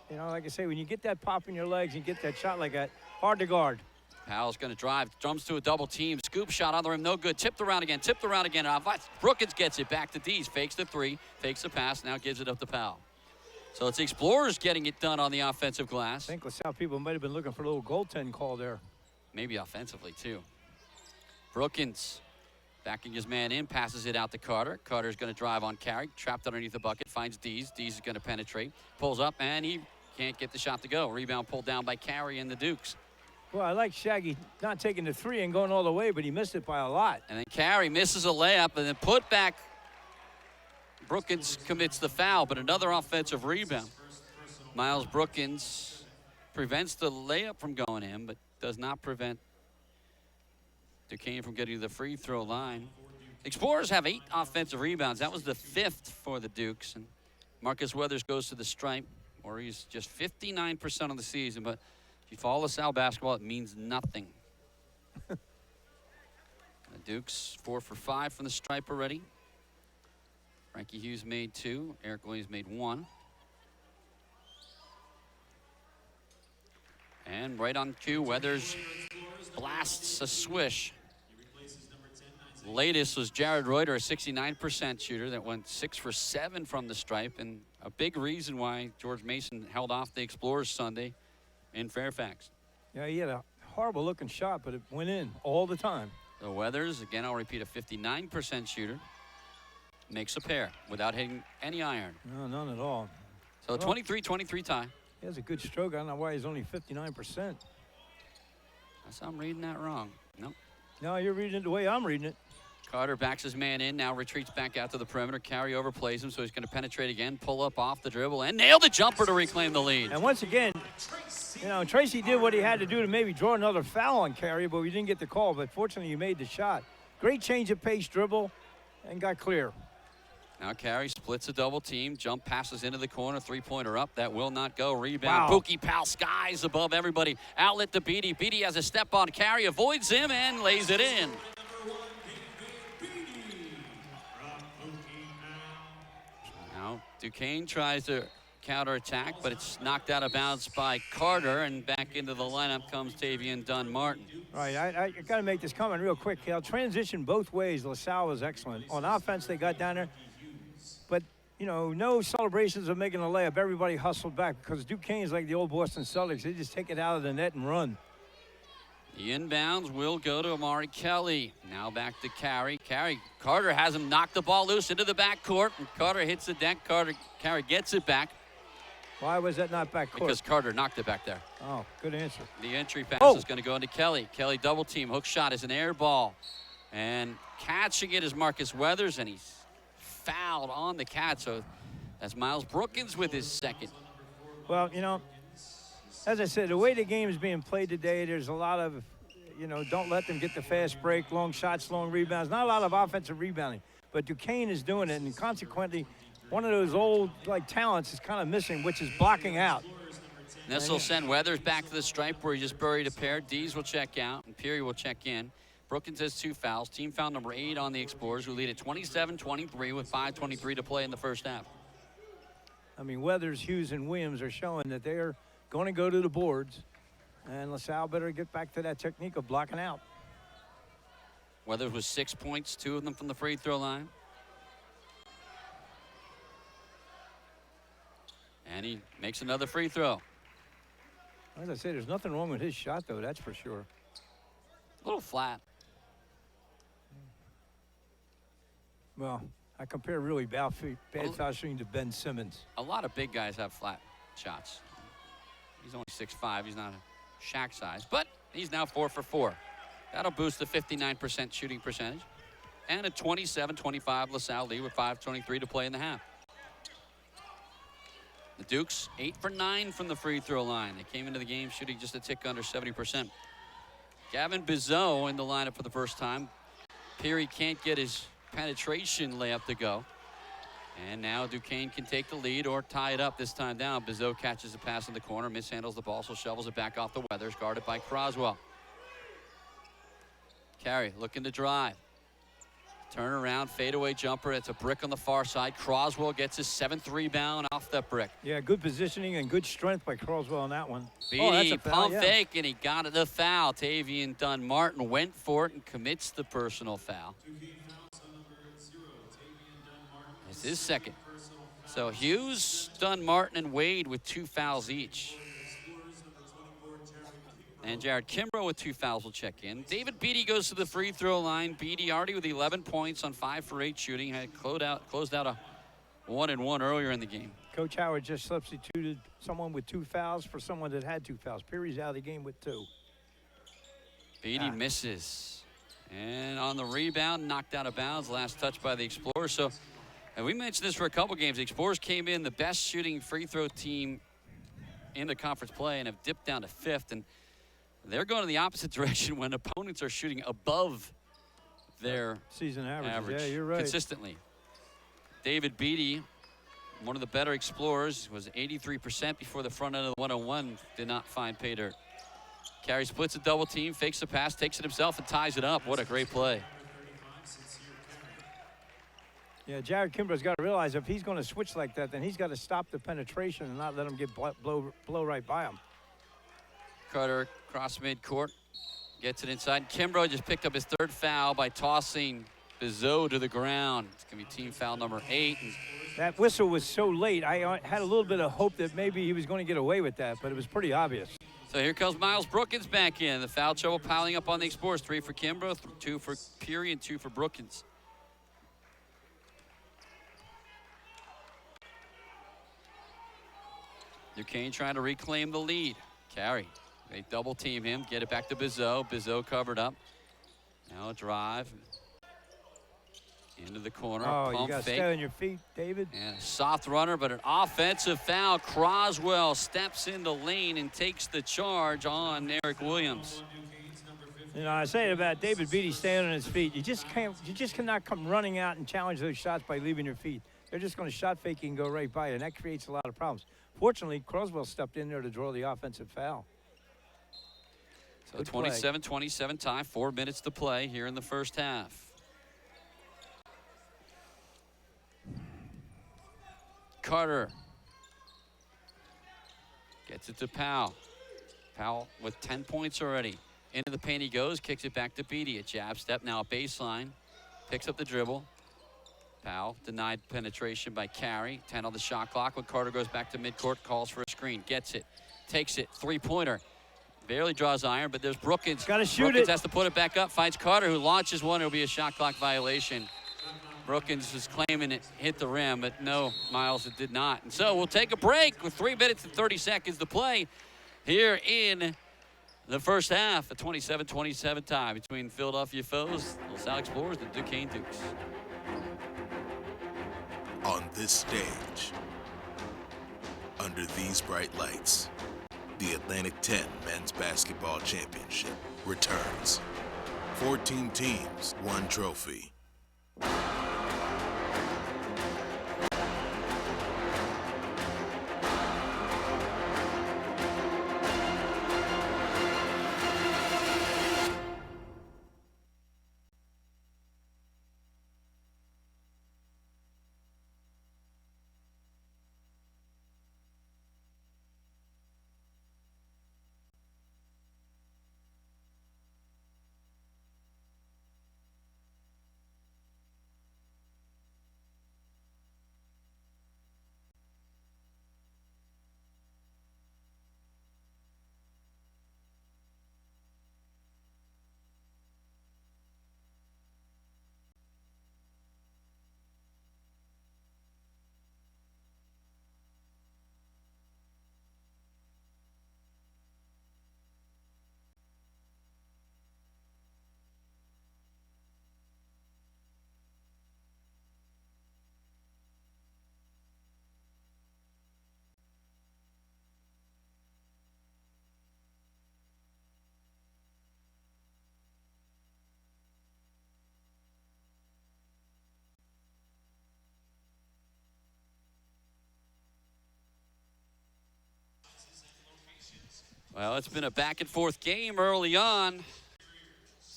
S2: you know, like I say, when you get that pop in your legs and get that shot like that, hard to guard.
S1: Powell's going to drive, drums to a double team, scoop shot on the rim, no good, tipped around again. Brookins gets it back to Dees, fakes the three, fakes the pass, now gives it up to Powell. So it's the Explorers getting it done on the offensive glass.
S2: I think LaSalle people might have been looking for a little goaltend call there.
S1: Maybe offensively, too. Brookins backing his man in, passes it out to Carter. Carter's going to drive on Carey, trapped underneath the bucket, finds Dees. Dees is going to penetrate, pulls up, and he can't get the shot to go. Rebound pulled down by Carey and the Dukes.
S2: Well, I like Shaggy not taking the three and going all the way, but he missed it by a lot.
S1: And then Carey misses a layup, and then put back. Brookins commits the foul, but another offensive rebound. Miles Brookins prevents the layup from going in, but does not prevent Duquesne from getting to the free throw line. Explorers have 8 offensive rebounds. That was the 5th for the Dukes. And Marcus Weathers goes to the stripe, where he's just 59% on the season. But if you follow LaSalle basketball, it means nothing. The Dukes 4 for 5 from the stripe already. Frankie Hughes made 2. Eric Williams made 1. And right on cue, Weathers blasts a swish. Latest was Jared Reuter, a 69% shooter that went 6 for 7 from the stripe, and a big reason why George Mason held off the Explorers Sunday in Fairfax.
S2: Yeah, he had a horrible looking shot, but it went in all the time.
S1: The Weathers, again, I'll repeat, a 59% shooter, makes a pair without hitting any iron.
S2: No, none at all.
S1: So 23-23 tie.
S2: He has a good stroke. I don't know why he's only 59%.
S1: Unless I'm reading that wrong. Nope.
S2: No, you're reading it the way I'm reading it.
S1: Carter backs his man in, now retreats back out to the perimeter. Carry over plays him, so he's going to penetrate again, pull up off the dribble, and nail the jumper to reclaim the lead.
S2: And once again, you know, Tracy did what he had to do to maybe draw another foul on Carey, but we didn't get the call. But fortunately, he made the shot. Great change of pace dribble and got clear.
S1: Now Carey splits a double team, jump passes into the corner, three-pointer up. That will not go. Rebound.
S2: Wow.
S1: Pookie Powell skies above everybody. Outlet to Beatty. Beatty has a step on Carey, avoids him, and lays it in. Now Duquesne tries to counterattack, but it's knocked out of bounds by Carter, and back into the lineup comes Tavian Dunn-Martin.
S2: All right, I got to make this comment real quick. They'll transition both ways. LaSalle was excellent. On offense, they got down there, but, you know, no celebrations of making a layup. Everybody hustled back because Duquesne's like the old Boston Celtics. They just take it out of the net and run.
S1: The inbounds will go to Amari Kelly. Now back to Carey. Carter has him knock the ball loose into the backcourt, and Carter hits the deck. Carey gets it back.
S2: Why was that not backcourt?
S1: Because Carter knocked it back there.
S2: Oh, good answer.
S1: The entry pass
S2: Oh.
S1: is going to go into Kelly. Kelly double team. Hook shot is an air ball. And catching it is Marcus Weathers, and he's fouled on the catch. So that's Miles Brookins with his second.
S2: Well, you know, as I said, the way the game is being played today, there's a lot of, you know, don't let them get the fast break, long shots, long rebounds. Not a lot of offensive rebounding. But Duquesne is doing it, and consequently, one of those old, like, talents is kind of missing, which is blocking out.
S1: This will send Weathers back to the stripe where he just buried a pair. Dees will check out, and Peary will check in. Brookins has 2 fouls. Team foul number 8 on the Explorers, who lead at 27-23 with 5:23 to play in the first half.
S2: I mean, Weathers, Hughes, and Williams are showing that they're going to go to the boards, and LaSalle better get back to that technique of blocking out.
S1: Weathers with 6 points, 2 of them from the free throw line. And he makes another free throw.
S2: As I say, there's nothing wrong with his shot, though, that's for sure.
S1: A little flat.
S2: Well, I compare really bad foul shooting to Ben Simmons.
S1: A lot of big guys have flat shots. He's only 6'5". He's not a Shaq size, but he's now 4 for 4. That'll boost the 59% shooting percentage. And a 27-25 LaSalle lead with 5:23 to play in the half. The Dukes 8 for 9 from the free throw line. They came into the game shooting just a tick under 70%. Gavin Bizot in the lineup for the first time. Peary can't get his penetration layup to go. And now Duquesne can take the lead or tie it up this time down. Bizot catches the pass in the corner, mishandles the ball, so shovels it back off the Weathers, guarded by Croswell. Carey looking to drive. Turn around, fadeaway jumper. It's a brick on the far side. Croswell gets his 7th rebound off that brick.
S2: Yeah, good positioning and good strength by Croswell on that one.
S1: Beatty, pump fake, and he got the foul. Tavian Dunn-Martin went for it and commits the personal foul. It's his second. So Hughes, Dunn-Martin, and Wade with 2 fouls each. And Jared Kimbrough with 2 fouls will check in. David Beatty goes to the free throw line. Beatty already with 11 points on 5 for 8 shooting. Had closed out a 1-and-1 earlier in the game.
S2: Coach Howard just substituted someone with 2 fouls for someone that had 2 fouls. Peary's out of the game with 2.
S1: Beatty misses. And on the rebound, knocked out of bounds. Last touch by the Explorers. So, and we mentioned this for a couple games. The Explorers came in the best shooting free throw team in the conference play and have dipped down to 5th. And they're going in the opposite direction when opponents are shooting above their
S2: season average. Yeah, you're right.
S1: Consistently. David Beatty, one of the better Explorers, was 83% before the front end of the 101. Did not find pay dirt. Carey splits a double team, fakes the pass, takes it himself, and ties it up. What a great play.
S2: Yeah, Jared Kimbrough's got to realize if he's going to switch like that, then he's got to stop the penetration and not let him get blow right by him.
S1: Carter across midcourt, gets it inside. Kimbrough just picked up his 3rd foul by tossing Bizot to the ground. It's going to be team foul number 8.
S2: That whistle was so late, I had a little bit of hope that maybe he was going to get away with that, but it was pretty obvious.
S1: So here comes Miles Brookins back in. The foul trouble piling up on the Explorers. 3 for Kimbrough, 2 for Peary, and 2 for Brookins. Duquesne trying to reclaim the lead. Carey, they double team him, get it back to Bizot. Bizot covered up. Now a drive into the corner.
S2: Oh,
S1: Pump
S2: you got to
S1: fake.
S2: stay on your feet, David.
S1: And a soft runner, but an offensive foul. Croswell steps in the lane and takes the charge on Eric Williams.
S2: You know, I say it about David Beatty staying on his feet. You just cannot come running out and challenge those shots by leaving your feet. They're just going to shot fake you and go right by you, and that creates a lot of problems. Fortunately, Croswell stepped in there to draw the offensive foul.
S1: So 27-27 tie, 4 minutes to play here in the first half. Carter gets it to Powell. Powell with 10 points already. Into the paint he goes, kicks it back to Beatty. A jab step, now a baseline. Picks up the dribble. Powell denied penetration by Carey. 10 on the shot clock. When Carter goes back to midcourt, calls for a screen. Gets it, takes it, 3-pointer. Barely draws iron, but there's Brookins.
S2: Got to shoot
S1: Brookins
S2: it.
S1: has to put it back up. Finds Carter, who launches one. It'll be a shot clock violation. Brookins was claiming it hit the rim, but no, Miles, it did not. And so we'll take a break with 3 minutes and 30 seconds to play here in the first half. A 27-27 tie between Philadelphia foes, the Salle Explorers, and Duquesne Dukes.
S5: On this stage, under these bright lights, the Atlantic 10 Men's Basketball Championship returns. 14 teams, 1 trophy.
S1: Well, it's been a back-and-forth game early on.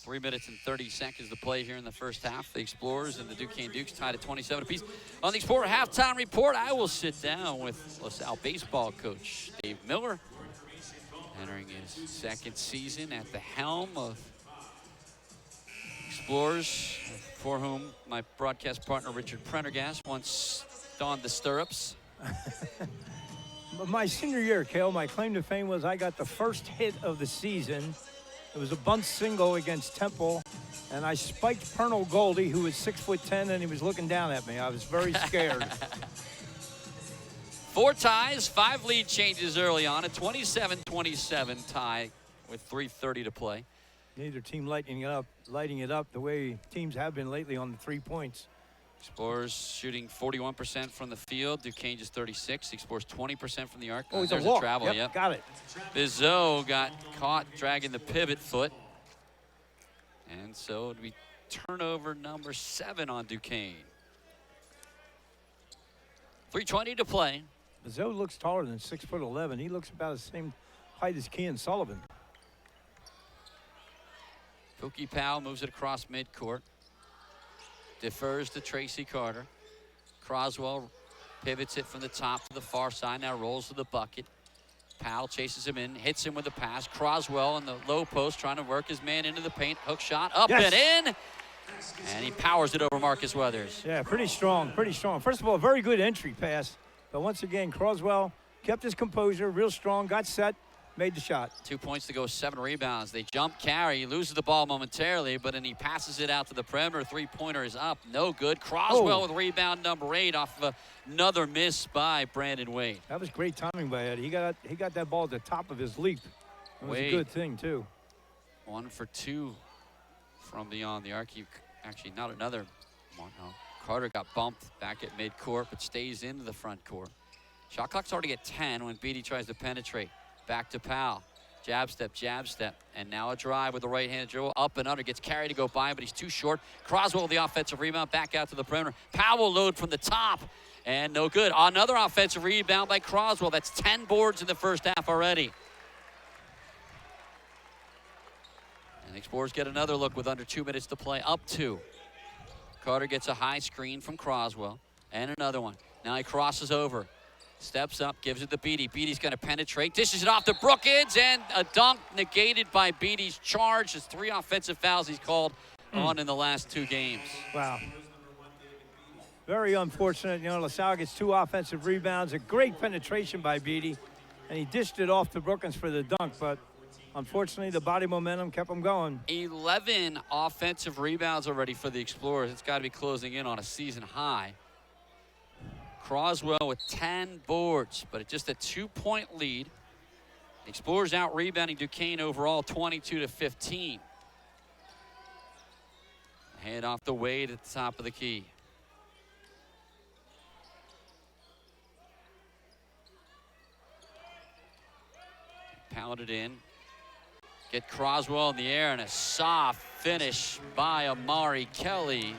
S1: 3 minutes and 30 seconds to play here in the first half. The Explorers and the Duquesne Dukes tied at 27 apiece. On the Explorer halftime report, I will sit down with LaSalle baseball coach Dave Miller, entering his 2nd season at the helm of Explorers, for whom my broadcast partner Richard Prendergast once donned the stirrups.
S2: My senior year, Cale, my claim to fame was I got the first hit of the season. It was a bunt single against Temple, and I spiked Pernell Goldie, who was 6'10", and he was looking down at me. I was very scared.
S1: 4 ties, 5 lead changes early on. A 27-27 tie with 3:30 to play.
S2: Neither team lighting it up the way teams have been lately on the 3 points.
S1: Explorers shooting 41% from the field. Duquesne just 36. Explorers 20% from the arc.
S2: Oh, he's
S1: there's
S2: a walk.
S1: travel.
S2: Yep, got it.
S1: Bizot got caught dragging the pivot foot. And so it'd be turnover number 7 on Duquesne. 3:20 to play.
S2: Bizot looks taller than 6'11". He looks about the same height as Kean Sullivan.
S1: Pookie Powell moves it across midcourt. Defers to Tracy Carter. Croswell pivots it from the top to the far side, now rolls to the bucket. Powell chases him in, hits him with a pass. Croswell in the low post trying to work his man into the paint. Hook shot, up and in. And he powers it over Marcus Weathers.
S2: Yeah, pretty strong, pretty strong. First of all, very good entry pass. But once again, Croswell kept his composure, real strong, got set, made the shot.
S1: 2 points to go, 7 rebounds. They jump carry, he loses the ball momentarily, but then he passes it out to the perimeter. Three-pointer is up, no good. Croswell with rebound number 8 off of another miss by Brandon Wade.
S2: That was great timing by Ed. He got that ball at the top of his leap. It was a good thing, too.
S1: 1 for 2 from beyond the arc. Actually, not another one. No. Carter got bumped back at midcourt, but stays into the front court. Shot clock's already at 10 when Beatty tries to penetrate. Back to Powell. Jab step, and now a drive with the right-handed dribble. Up and under, gets carried to go by, but he's too short. Croswell with the offensive rebound, back out to the perimeter. Powell load from the top, and no good. Another offensive rebound by Croswell. That's 10 boards in the first half already. And the Explorers get another look with under 2 minutes to play, up 2. Carter gets a high screen from Croswell, and another one. Now he crosses over. Steps up, gives it to Beatty. Beatty's going to penetrate, dishes it off to Brookins, and a dunk negated by Beatty's charge. There's 3 offensive fouls he's called on in the last 2 games.
S2: Wow. Very unfortunate. You know, LaSalle gets 2 offensive rebounds. A great penetration by Beatty, and he dished it off to Brookins for the dunk, but unfortunately the body momentum kept him going.
S1: 11 offensive rebounds already for the Explorers. It's got to be closing in on a season high. Croswell with 10 boards, but it's just a 2-point lead. The Explorers out rebounding Duquesne overall 22-15. Hand off the Wade at the top of the key. Pounded in. Get Croswell in the air, and a soft finish by Amari Kelly.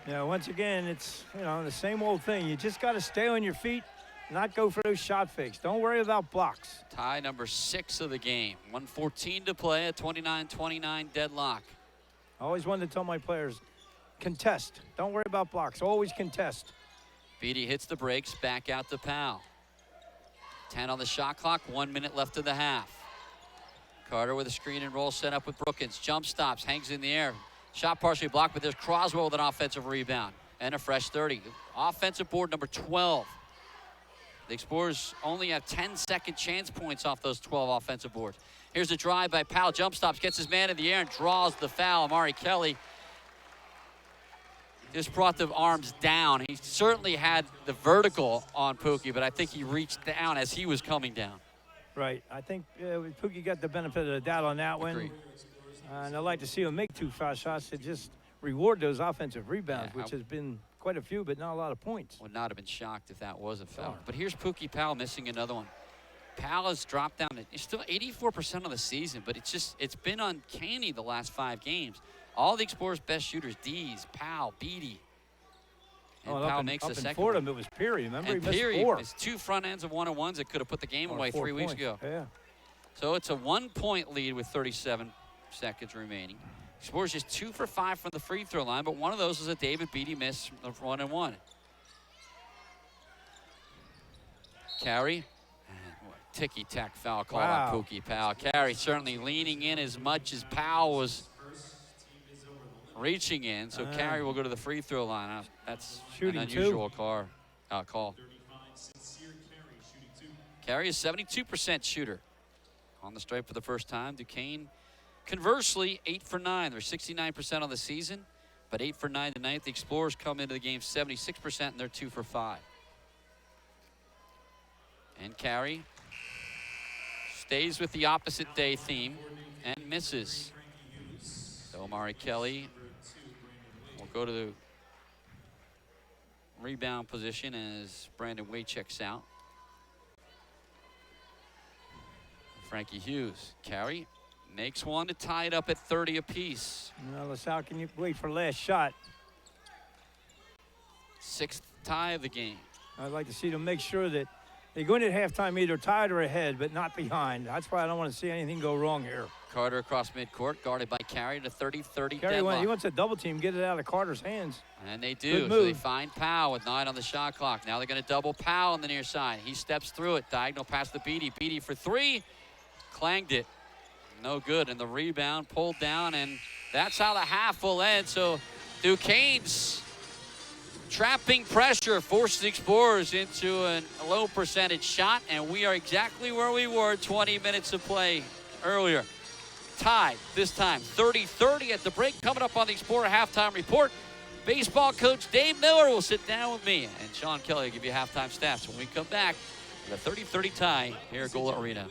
S2: Yeah, once again, it's, you know, the same old thing. You just got to stay on your feet, not go for those shot fakes. Don't worry about blocks.
S1: Tie number 6 of the game. 1:14 to play, a 29-29 deadlock.
S2: I always wanted to tell my players, contest. Don't worry about blocks. Always contest.
S1: Beatty hits the brakes, back out to Powell. 10 on the shot clock, 1 minute left of the half. Carter with a screen and roll set up with Brookins. Jump stops, hangs in the air. Shot partially blocked, but there's Croswell with an offensive rebound and a fresh 30. Offensive board number 12. The Explorers only have 10 second chance points off those 12 offensive boards. Here's a drive by Powell. Jump stops, gets his man in the air and draws the foul. Amari Kelly just brought the arms down. He certainly had the vertical on Pookie, but I think he reached down as he was coming down.
S2: Right. I think Pookie got the benefit of the doubt on that one. And I'd like to see him make 2 foul shots to just reward those offensive rebounds, which has been quite a few, but not a lot of points.
S1: Would not have been shocked if that was a foul. But here's Pookie Powell missing another one. Powell has dropped down. It's still 84% of the season, but it's been uncanny the last 5 games. All the Explorers' best shooters, Dees, Powell, Beatty. And Powell makes the second
S2: Fordham, one. It was Peary. Remember,
S1: and
S2: he missed
S1: Peary
S2: 4.
S1: It's 2 front ends of one-on-ones that could have put the game away 3 weeks ago.
S2: Yeah.
S1: So it's a 1-point lead with 37 seconds remaining. Explorers just 2 for 5 from the free throw line, but one of those is a David Beatty miss from 1-and-1. Carey. Ticky-tack foul call on Pookie Powell. Carey certainly leaning in as much as Powell was reaching in, so Carey will go to the free throw line. That's an unusual call. Carey is 72% shooter on the stripe for the first time. Duquesne, conversely, 8 for 9. They're 69% on the season, but 8 for 9 tonight. The Explorers come into the game 76%, and they're 2 for 5. And Carey stays with the opposite day theme and misses. So Amari Kelly will go to the rebound position as Brandon Wade checks out. Frankie Hughes. Carey makes one to tie it up at 30 apiece.
S2: Now, LaSalle, can you wait for last shot?
S1: 6th tie of the game.
S2: I'd like to see them make sure that they go into halftime either tied or ahead, but not behind. That's why I don't want to see anything go wrong here.
S1: Carter across midcourt, guarded by Carey, to 30-30
S2: Carey
S1: deadlock.
S2: he wants a double team, get it out of Carter's hands.
S1: And they do.
S2: Good
S1: So they
S2: move.
S1: find Powell with 9 on the shot clock. Now they're going to double Powell on the near side. He steps through it. Diagonal pass to Beatty. Beatty for 3. Clanged it. No good. And the rebound pulled down. And that's how the half will end. So Duquesne's trapping pressure forced the Explorers into a low percentage shot. And we are exactly where we were 20 minutes of play earlier. Tied this time 30-30 at the break. Coming up on the Explorer halftime report, baseball coach Dave Miller will sit down with me, and Sean Kelly will give you halftime stats when we come back with a 30-30 tie here at Gola Arena.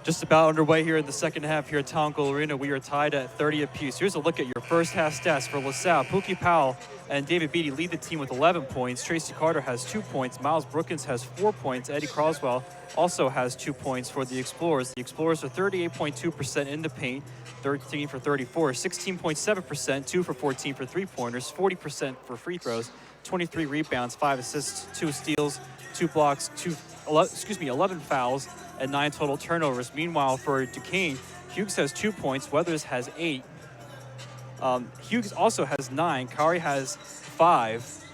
S6: Just about underway here in the second half here at Town Goal Arena. We are tied at 30 apiece. Here's a look at your first half stats for LaSalle. Pookie Powell and David Beatty lead the team with 11 points. Tracy Carter has 2 points. Miles Brookins has 4 points. Eddie Croswell also has 2 points for the Explorers. The Explorers are 38.2% in the paint, 13 for 34, 16.7%, 2 for 14 for three-pointers, 40% for free throws, 23 rebounds, 5 assists, 2 steals, 2 blocks, 11 fouls, and 9 total turnovers. Meanwhile, for Duquesne, Hughes has 2 points, Weathers has 8. Hughes also has 9, Kari has 5,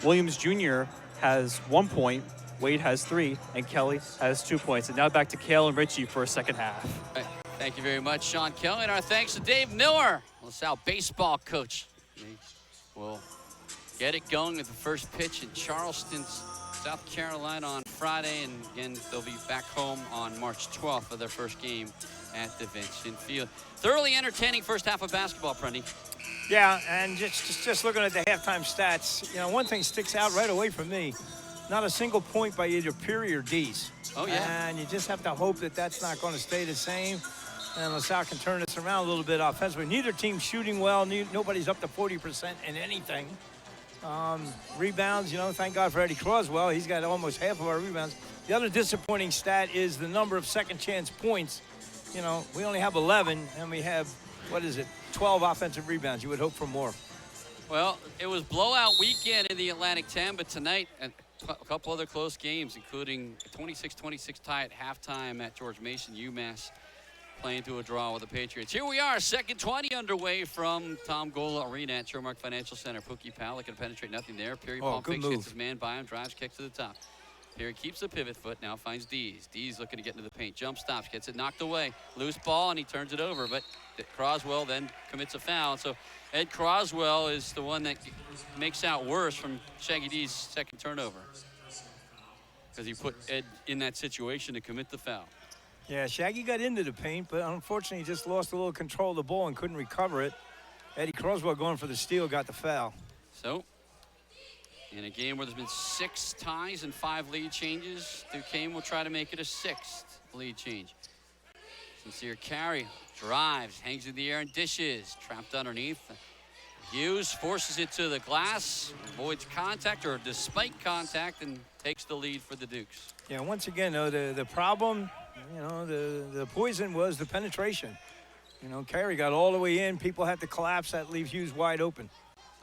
S6: Williams Jr. has 1 point, Wade has 3, and Kelly has 2 points. And now back to Kale and Richie for a second half.
S1: Thank you very much, Sean Kelly. And our thanks to Dave Miller, LaSalle baseball coach. We'll get it going with the first pitch in Charleston, South Carolina on Friday, and again, they'll be back home on March 12th for their first game at the Vincent Field. Thoroughly entertaining first half of basketball, Prunty.
S2: Yeah, and just looking at the halftime stats, you know, one thing sticks out right away for me. Not a single point by either Peary or Dees.
S1: Oh, yeah.
S2: And you just have to hope that that's not going to stay the same. And LaSalle can turn this around a little bit offensively. Neither team's shooting well. Nobody's up to 40% in anything. Rebounds, you know, thank God for Eddie Croswell. He's got almost half of our rebounds. The other disappointing stat is the number of second chance points. You know, we only have 11, and we have, 12 offensive rebounds. You would hope for more.
S1: Well, it was blowout weekend in the Atlantic 10, but tonight a couple other close games, including a 26-26 tie at halftime at George Mason. UMass playing to a draw with the Patriots. Here we are, second 20 underway from Tom Gola Arena at Showmark Financial Center. Pookie Powell can penetrate, nothing there. Perry pump fakes, hits his man by him, drives, kicks to the top. Perry keeps the pivot foot, now finds Dees. Dees looking to get into the paint, jump stops, gets it knocked away. Loose ball, and he turns it over, but Croswell then commits a foul. So Ed Croswell is the one that makes out worse from Shaggy Dees' second turnover, because he put Ed in that situation to commit the foul.
S2: Yeah, Shaggy got into the paint, but unfortunately just lost a little control of the ball and couldn't recover it. Eddie Croswell going for the steal, got the foul.
S1: So, in a game where there's been 6 ties and 5 lead changes, Duquesne will try to make it a 6th lead change. Sincere carry, drives, hangs in the air and dishes, trapped underneath. Hughes forces it to the glass, avoids contact or despite contact, and takes the lead for the Dukes.
S2: Yeah, once again, though, the problem, you know, the poison was the penetration. You know, Carey got all the way in. People had to collapse. That leaves Hughes wide open.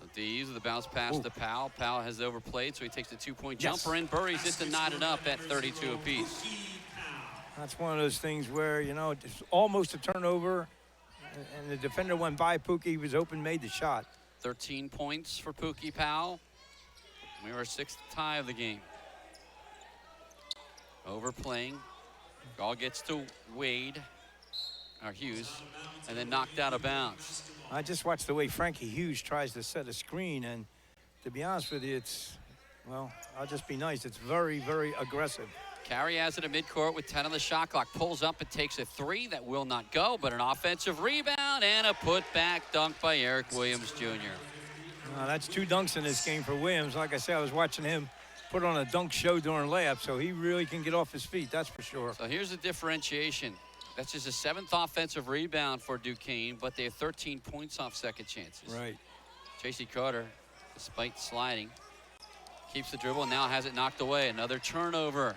S1: So Dees with the bounce pass to Powell. Powell has overplayed, so he takes the 2-point jumper in. Buries it to knot it up at 32 apiece.
S2: That's one of those things where, you know, it's almost a turnover, and the defender went by Pookie. He was open, made the shot.
S1: 13 points for Pookie Powell. We were 6th tie of the game. Overplaying. Ball gets to Wade, or Hughes, and then knocked out of bounds.
S2: I just watched the way Frankie Hughes tries to set a screen, and to be honest with you, it's, well, I'll just be nice. It's very, very aggressive.
S1: Carey has it at midcourt with 10 on the shot clock. Pulls up and takes a 3. That will not go, but an offensive rebound and a putback dunk by Eric Williams Jr.
S2: That's 2 dunks in this game for Williams. Like I said, I was watching him put on a dunk show during layup, so he really can get off his feet, that's for sure.
S1: So here's the differentiation. That's just a 7th offensive rebound for Duquesne, but they have 13 points off second chances.
S2: Right.
S1: Tracy Carter, despite sliding, keeps the dribble and now has it knocked away. Another turnover.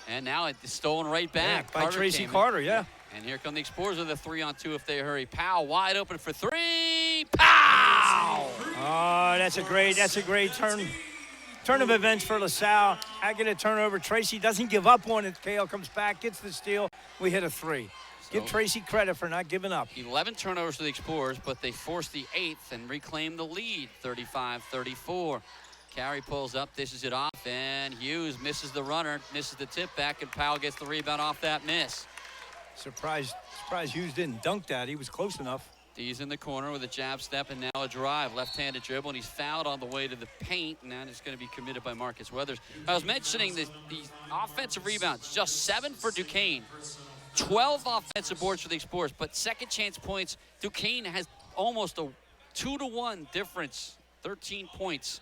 S1: And now it's stolen right back.
S2: Yeah, by Tracy Carter, yeah.
S1: And here come the Explorers with a 3-on-2 if they hurry. Powell wide open for 3. Pow!
S2: Oh, that's a great turn of events for LaSalle. I get a turnover. Tracy doesn't give up on it. Kale comes back, gets the steal. We hit a 3. Give Tracy credit for not giving up.
S1: 11 turnovers for the Explorers, but they forced the 8th and reclaim the lead, 35-34. Carey pulls up, dishes it off, and Hughes misses the runner, misses the tip back, and Powell gets the rebound off that miss.
S2: Surprised Hughes didn't dunk that. He was close enough.
S1: He's in the corner with a jab step and now a drive. Left-handed dribble, and he's fouled on the way to the paint, and that is going to be committed by Marcus Weathers. I was mentioning the offensive rebounds, just 7 for Duquesne. 12 offensive boards for the Explorers, but second chance points, Duquesne has almost a 2-to-1 difference, 13 points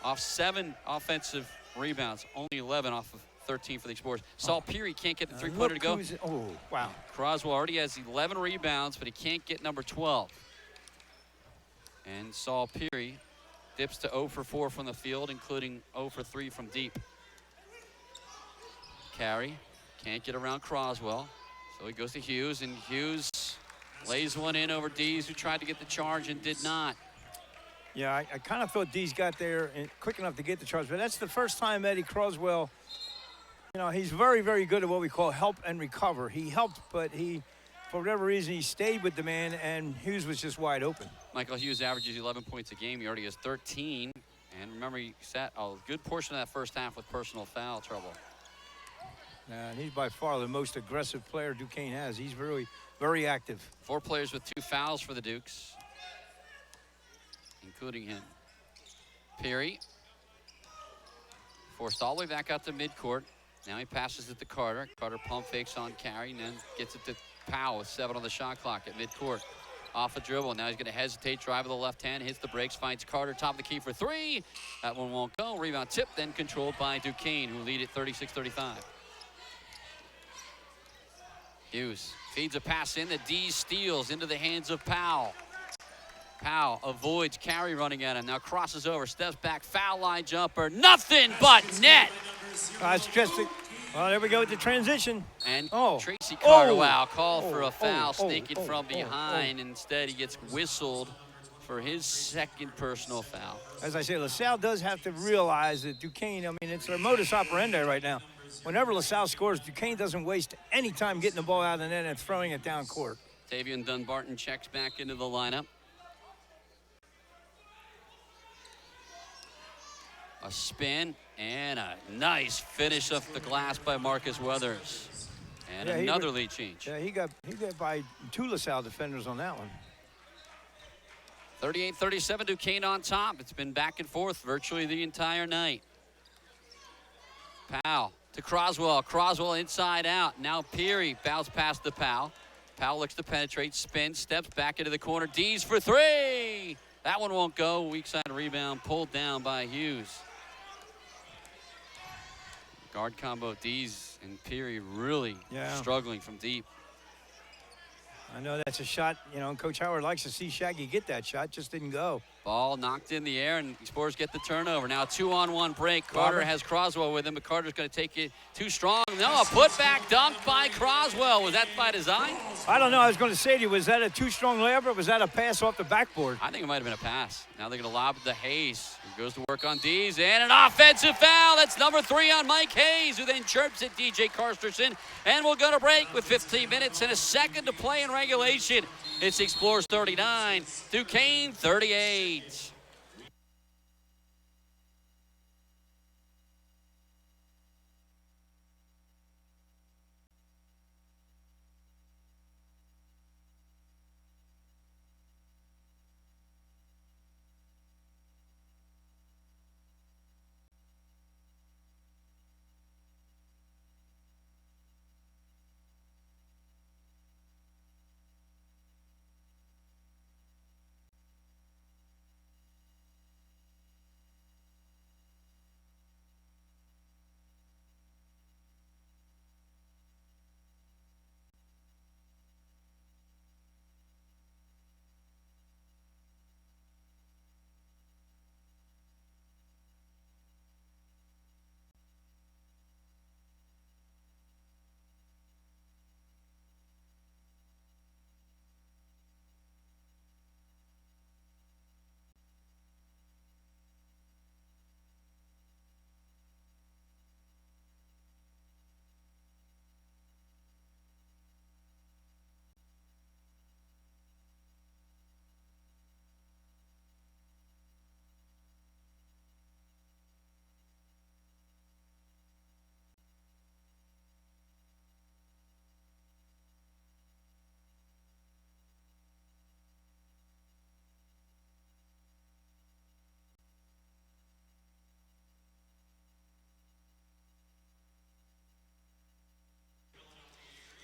S1: off 7 offensive rebounds, only 11 off of 13 for the Explorers. Saul Peary can't get the three-pointer to go.
S2: Oh, wow.
S1: Croswell already has 11 rebounds, but he can't get number 12. And Saul Peary dips to 0 for 4 from the field, including 0 for 3 from deep. Carey can't get around Croswell, so he goes to Hughes, and Hughes lays one in over Dees, who tried to get the charge and did not.
S2: Yeah, I kind of thought Dees got there and quick enough to get the charge, but that's the first time Eddie Croswell, you know, he's very, very good at what we call help and recover. He helped, but he, for whatever reason, he stayed with the man, and Hughes was just wide open.
S1: Michael Hughes averages 11 points a game. He already has 13. And remember, he sat a good portion of that first half with personal foul trouble.
S2: And he's by far the most aggressive player Duquesne has. He's really very active.
S1: 4 players with 2 fouls for the Dukes, including him. Peary forced all the way back out to midcourt. Now he passes it to Carter. Carter pump fakes on Carey and then gets it to Powell with 7 on the shot clock at midcourt. Off a dribble. Now he's going to hesitate, drive with the left hand, hits the brakes, finds Carter, top of the key for 3. That one won't go. Rebound tip, then controlled by Duquesne, who lead at 36-35. Hughes feeds a pass in that D steals into the hands of Powell. Powell avoids Carey running at him. Now crosses over, steps back, foul line jumper. Nothing but net.
S2: It's just, well, there we go with the transition.
S1: And
S2: Oh.
S1: Tracy Cardwell
S2: Oh.
S1: called for a
S2: Oh.
S1: foul,
S2: Oh.
S1: sneaking
S2: Oh.
S1: from
S2: Oh.
S1: behind. Instead, he gets whistled for his second personal foul.
S2: As I say, LaSalle does have to realize that Duquesne, I mean, it's their modus operandi right now. Whenever LaSalle scores, Duquesne doesn't waste any time getting the ball out of the net and throwing it down court.
S1: Tavian Dunbarton checks back into the lineup. A spin and a nice finish off the glass by Marcus Weathers. And
S2: Yeah,
S1: another lead change.
S2: Yeah, he got by 2 LaSalle defenders on that one.
S1: 38-37, Duquesne on top. It's been back and forth virtually the entire night. Powell to Croswell. Croswell inside out. Now Peary bounce past the Powell. Powell looks to penetrate, spins, steps back into the corner. Dees for 3. That one won't go. Weak side rebound pulled down by Hughes. Guard combo, Dees and Peary really struggling from deep.
S2: I know that's a shot, you know, Coach Howard likes to see Shaggy get that shot, just didn't go.
S1: Ball knocked in the air, and Explorers get the turnover. Now a 2-on-1 break. Carter has Croswell with him, but Carter's going to take it too strong. No, a putback dunk by Croswell. Was that by design?
S2: I don't know. I was going to say to you, was that a too strong layup or was that a pass off the backboard?
S1: I think it might have been a pass. Now they're going to lob it to Hayes, who goes to work on Dees, and an offensive foul. That's number 3 on Mike Hayes, who then chirps at DJ Karsterson. And we'll go to break with 15 minutes and a second to play in regulation. It's Explorers 39, Duquesne 38.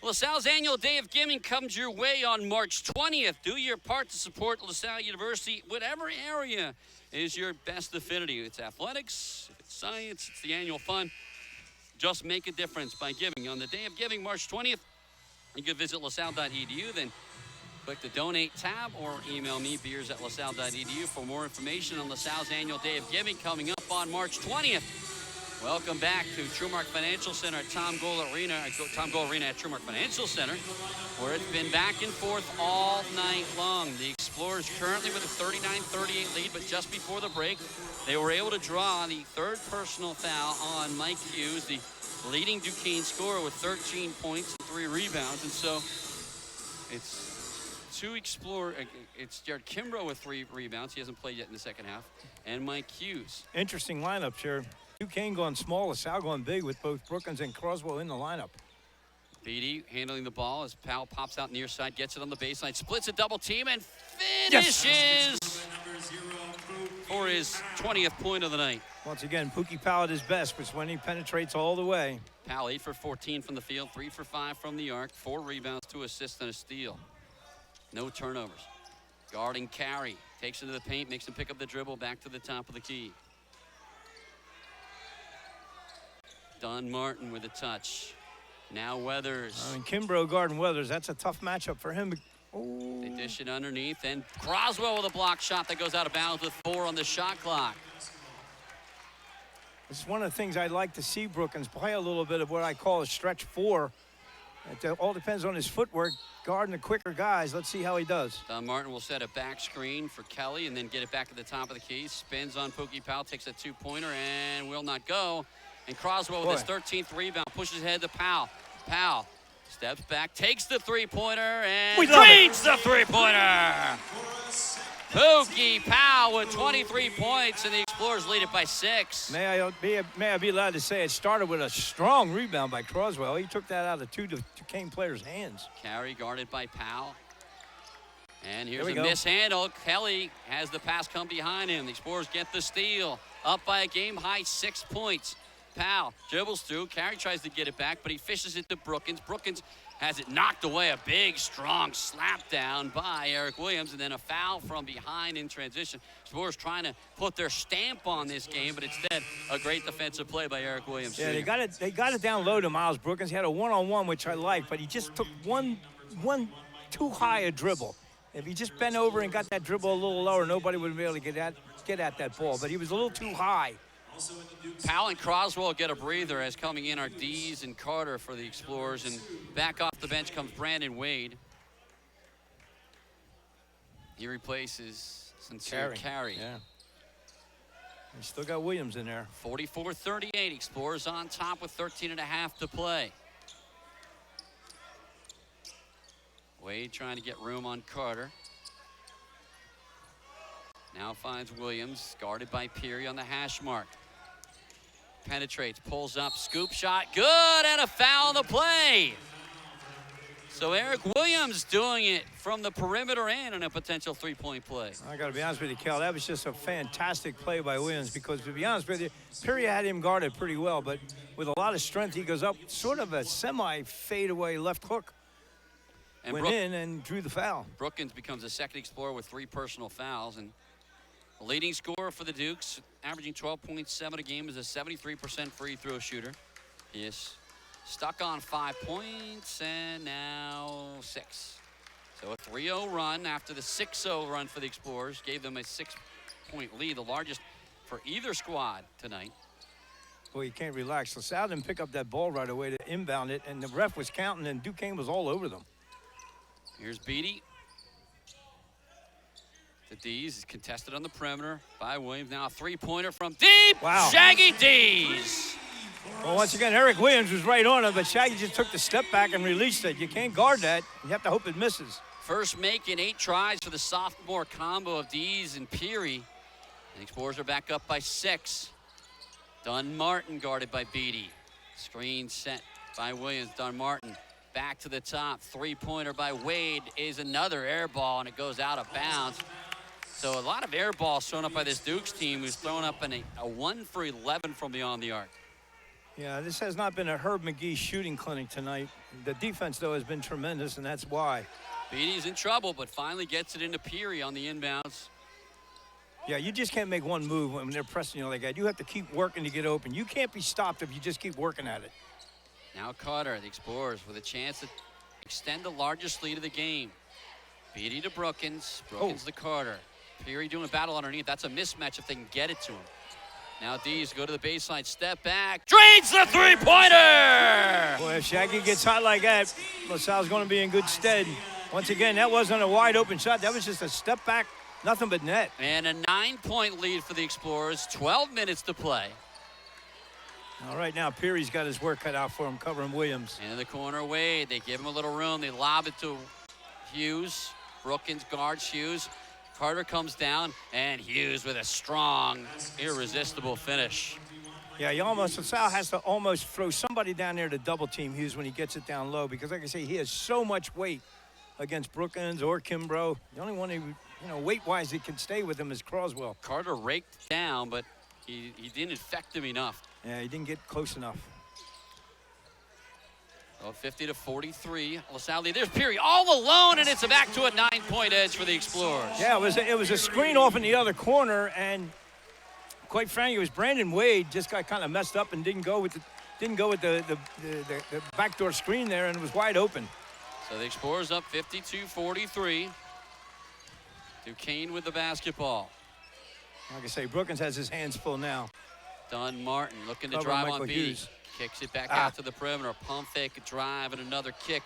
S1: LaSalle's annual Day of Giving comes your way on March 20th. Do your part to support LaSalle University. Whatever area is your best affinity. It's athletics, it's science, it's the annual fun. Just make a difference by giving. On the day of giving, March 20th, you can visit lasalle.edu, then click the donate tab or email me, beers@lasalle.edu, for more information on LaSalle's annual day of giving coming up on March 20th. Welcome back to Trumark Financial Center at Tom Goal Arena at Trumark Financial Center, where it's been back and forth all night long. The Explorers currently with a 39-38 lead, but just before the break, they were able to draw the third personal foul on Mike Hughes, the leading Duquesne scorer with 13 points and 3 rebounds. And so it's it's Jared Kimbrough with 3 rebounds. He hasn't played yet in the second half. And Mike Hughes.
S2: Interesting lineups here. Duquesne going small, LaSalle going big with both Brookins and Croswell in the lineup.
S1: Beatty handling the ball as Powell pops out near side, gets it on the baseline, splits a double team, and finishes for his 20th point of the night.
S2: Once again, Pookie Powell at his best, which is when he penetrates all the way.
S1: Powell 8 for 14 from the field, 3 for 5 from the arc, 4 rebounds, 2 assists, and a steal. No turnovers. Guarding Carey, takes it to the paint, makes him pick up the dribble, back to the top of the key. Don Martin with a touch. Now Weathers.
S2: Kimbrough guarding Weathers. That's a tough matchup for him. Oh.
S1: They dish it underneath, and Croswell with a block shot that goes out of bounds with 4 on the shot clock.
S2: This is one of the things I'd like to see Brookins play a little bit of what I call a stretch 4. It all depends on his footwork, guarding the quicker guys. Let's see how he does.
S1: Don Martin will set a back screen for Kelly and then get it back at the top of the key. Spins on Pookie Powell, takes a 2-pointer and will not go. And Croswell with his 13th rebound pushes ahead to Powell. Powell steps back, takes the 3-pointer, and drains the 3-pointer. Pookie Powell with 23 points, and the Explorers lead it by 6.
S2: May I be allowed to say it started with a strong rebound by Croswell. He took that out of 2 Duquesne players' hands.
S1: Carey guarded by Powell. And here's a mishandle. Kelly has the pass come behind him. The Explorers get the steal. Up by a game-high 6 points. Powell dribbles through. Carey tries to get it back, but he fishes it to Brookins. Brookins has it knocked away. A big, strong slap down by Eric Williams, and then a foul from behind in transition. Explorers trying to put their stamp on this game, but instead a great defensive play by Eric Williams.
S2: Yeah, they got it down low to Miles Brookins. He had a one-on-one, which I liked, but he just took one too high a dribble. If he just bent over and got that dribble a little lower, nobody would be able to get at that ball. But he was a little too high.
S1: Powell and Croswell get a breather as coming in are Dees and Carter for the Explorers, and back off the bench comes Brandon Wade. He replaces Sincere Carey.
S2: Yeah. He still got Williams in there.
S1: 44-38, Explorers on top with 13.5 to play. Wade trying to get room on Carter. Now finds Williams, guarded by Peary on the hash mark. Penetrates, pulls up, scoop shot, good, and a foul on the play. So Eric Williams doing it from the perimeter and in a potential 3-point play.
S2: I got to be honest with you, Cal, that was just a fantastic play by Williams, because to be honest with you, Peary had him guarded pretty well, but with a lot of strength, he goes up sort of a semi-fadeaway left hook. And went in and drew the foul.
S1: Brookins becomes the second Explorer with 3 personal fouls, and the leading scorer for the Dukes, averaging 12.7 a game, is a 73% free throw shooter. He is stuck on 5 points and now 6. So a 3-0 run after the 6-0 run for the Explorers gave them a 6-point lead, the largest for either squad tonight.
S2: Boy, you can't relax. LaSalle didn't pick up that ball right away to inbound it, and the ref was counting, and Duquesne was all over them.
S1: Here's Beatty. The D's is contested on the perimeter by Williams. Now a 3-pointer from deep.
S2: Wow.
S1: Shaggy D's.
S2: Well, once again, Eric Williams was right on it, but Shaggy just took the step back and released it. You can't guard that. You have to hope it misses.
S1: First make in 8 tries for the sophomore combo of D's and Peary. The Explorers are back up by 6. Dunn Martin guarded by Beatty. Screen set by Williams. Dunn Martin back to the top. 3-pointer by Wade is another air ball, and it goes out of bounds. So a lot of air balls thrown up by this Dukes team, who's thrown up in a 1 for 11 from beyond the arc.
S2: Yeah, this has not been a Herb McGee shooting clinic tonight. The defense, though, has been tremendous, and that's why.
S1: Beatty's in trouble, but finally gets it into Peary on the inbounds.
S2: Yeah, you just can't make one move when they're pressing you like that. You have to keep working to get open. You can't be stopped if you just keep working at it.
S1: Now Carter, the Explorers, with a chance to extend the largest lead of the game. Beatty to Brookins. Brookins to Carter. Peary doing battle underneath. That's a mismatch if they can get it to him. Now Dees go to the baseline, step back, drains the three-pointer!
S2: Boy, if Shaggy gets hot like that, LaSalle's going to be in good stead. Once again, that wasn't a wide open shot. That was just a step back, nothing but net.
S1: And a 9-point lead for the Explorers, 12 minutes to play.
S2: All right, now Peary's got his work cut out for him, covering Williams.
S1: And in the corner, Wade, they give him a little room. They lob it to Hughes. Brookins guards Hughes. Carter comes down, and Hughes with a strong, irresistible finish.
S2: Yeah, LaSalle has to almost throw somebody down there to double team Hughes when he gets it down low, because like I say, he has so much weight against Brookins or Kimbrough. The only one who, weight-wise, that can stay with him is Croswell.
S1: Carter raked down, but he didn't affect him enough.
S2: Yeah, he didn't get close enough.
S1: Oh, 50-43, LaSalle lead. There's Peary all alone, and it's back to a 9-point edge for the Explorers.
S2: Yeah, it was a screen off in the other corner, and quite frankly, it was Brandon Wade just got kind of messed up and didn't go with the backdoor screen there, and it was wide open.
S1: So the Explorers up 52-43. Duquesne with the basketball.
S2: Like I say, Brookins has his hands full now.
S1: Dunn Martin looking to
S2: Cover
S1: drive
S2: Michael
S1: on Beatty.
S2: Hughes.
S1: Kicks it back out to the perimeter. Pump fake, drive, and another kick.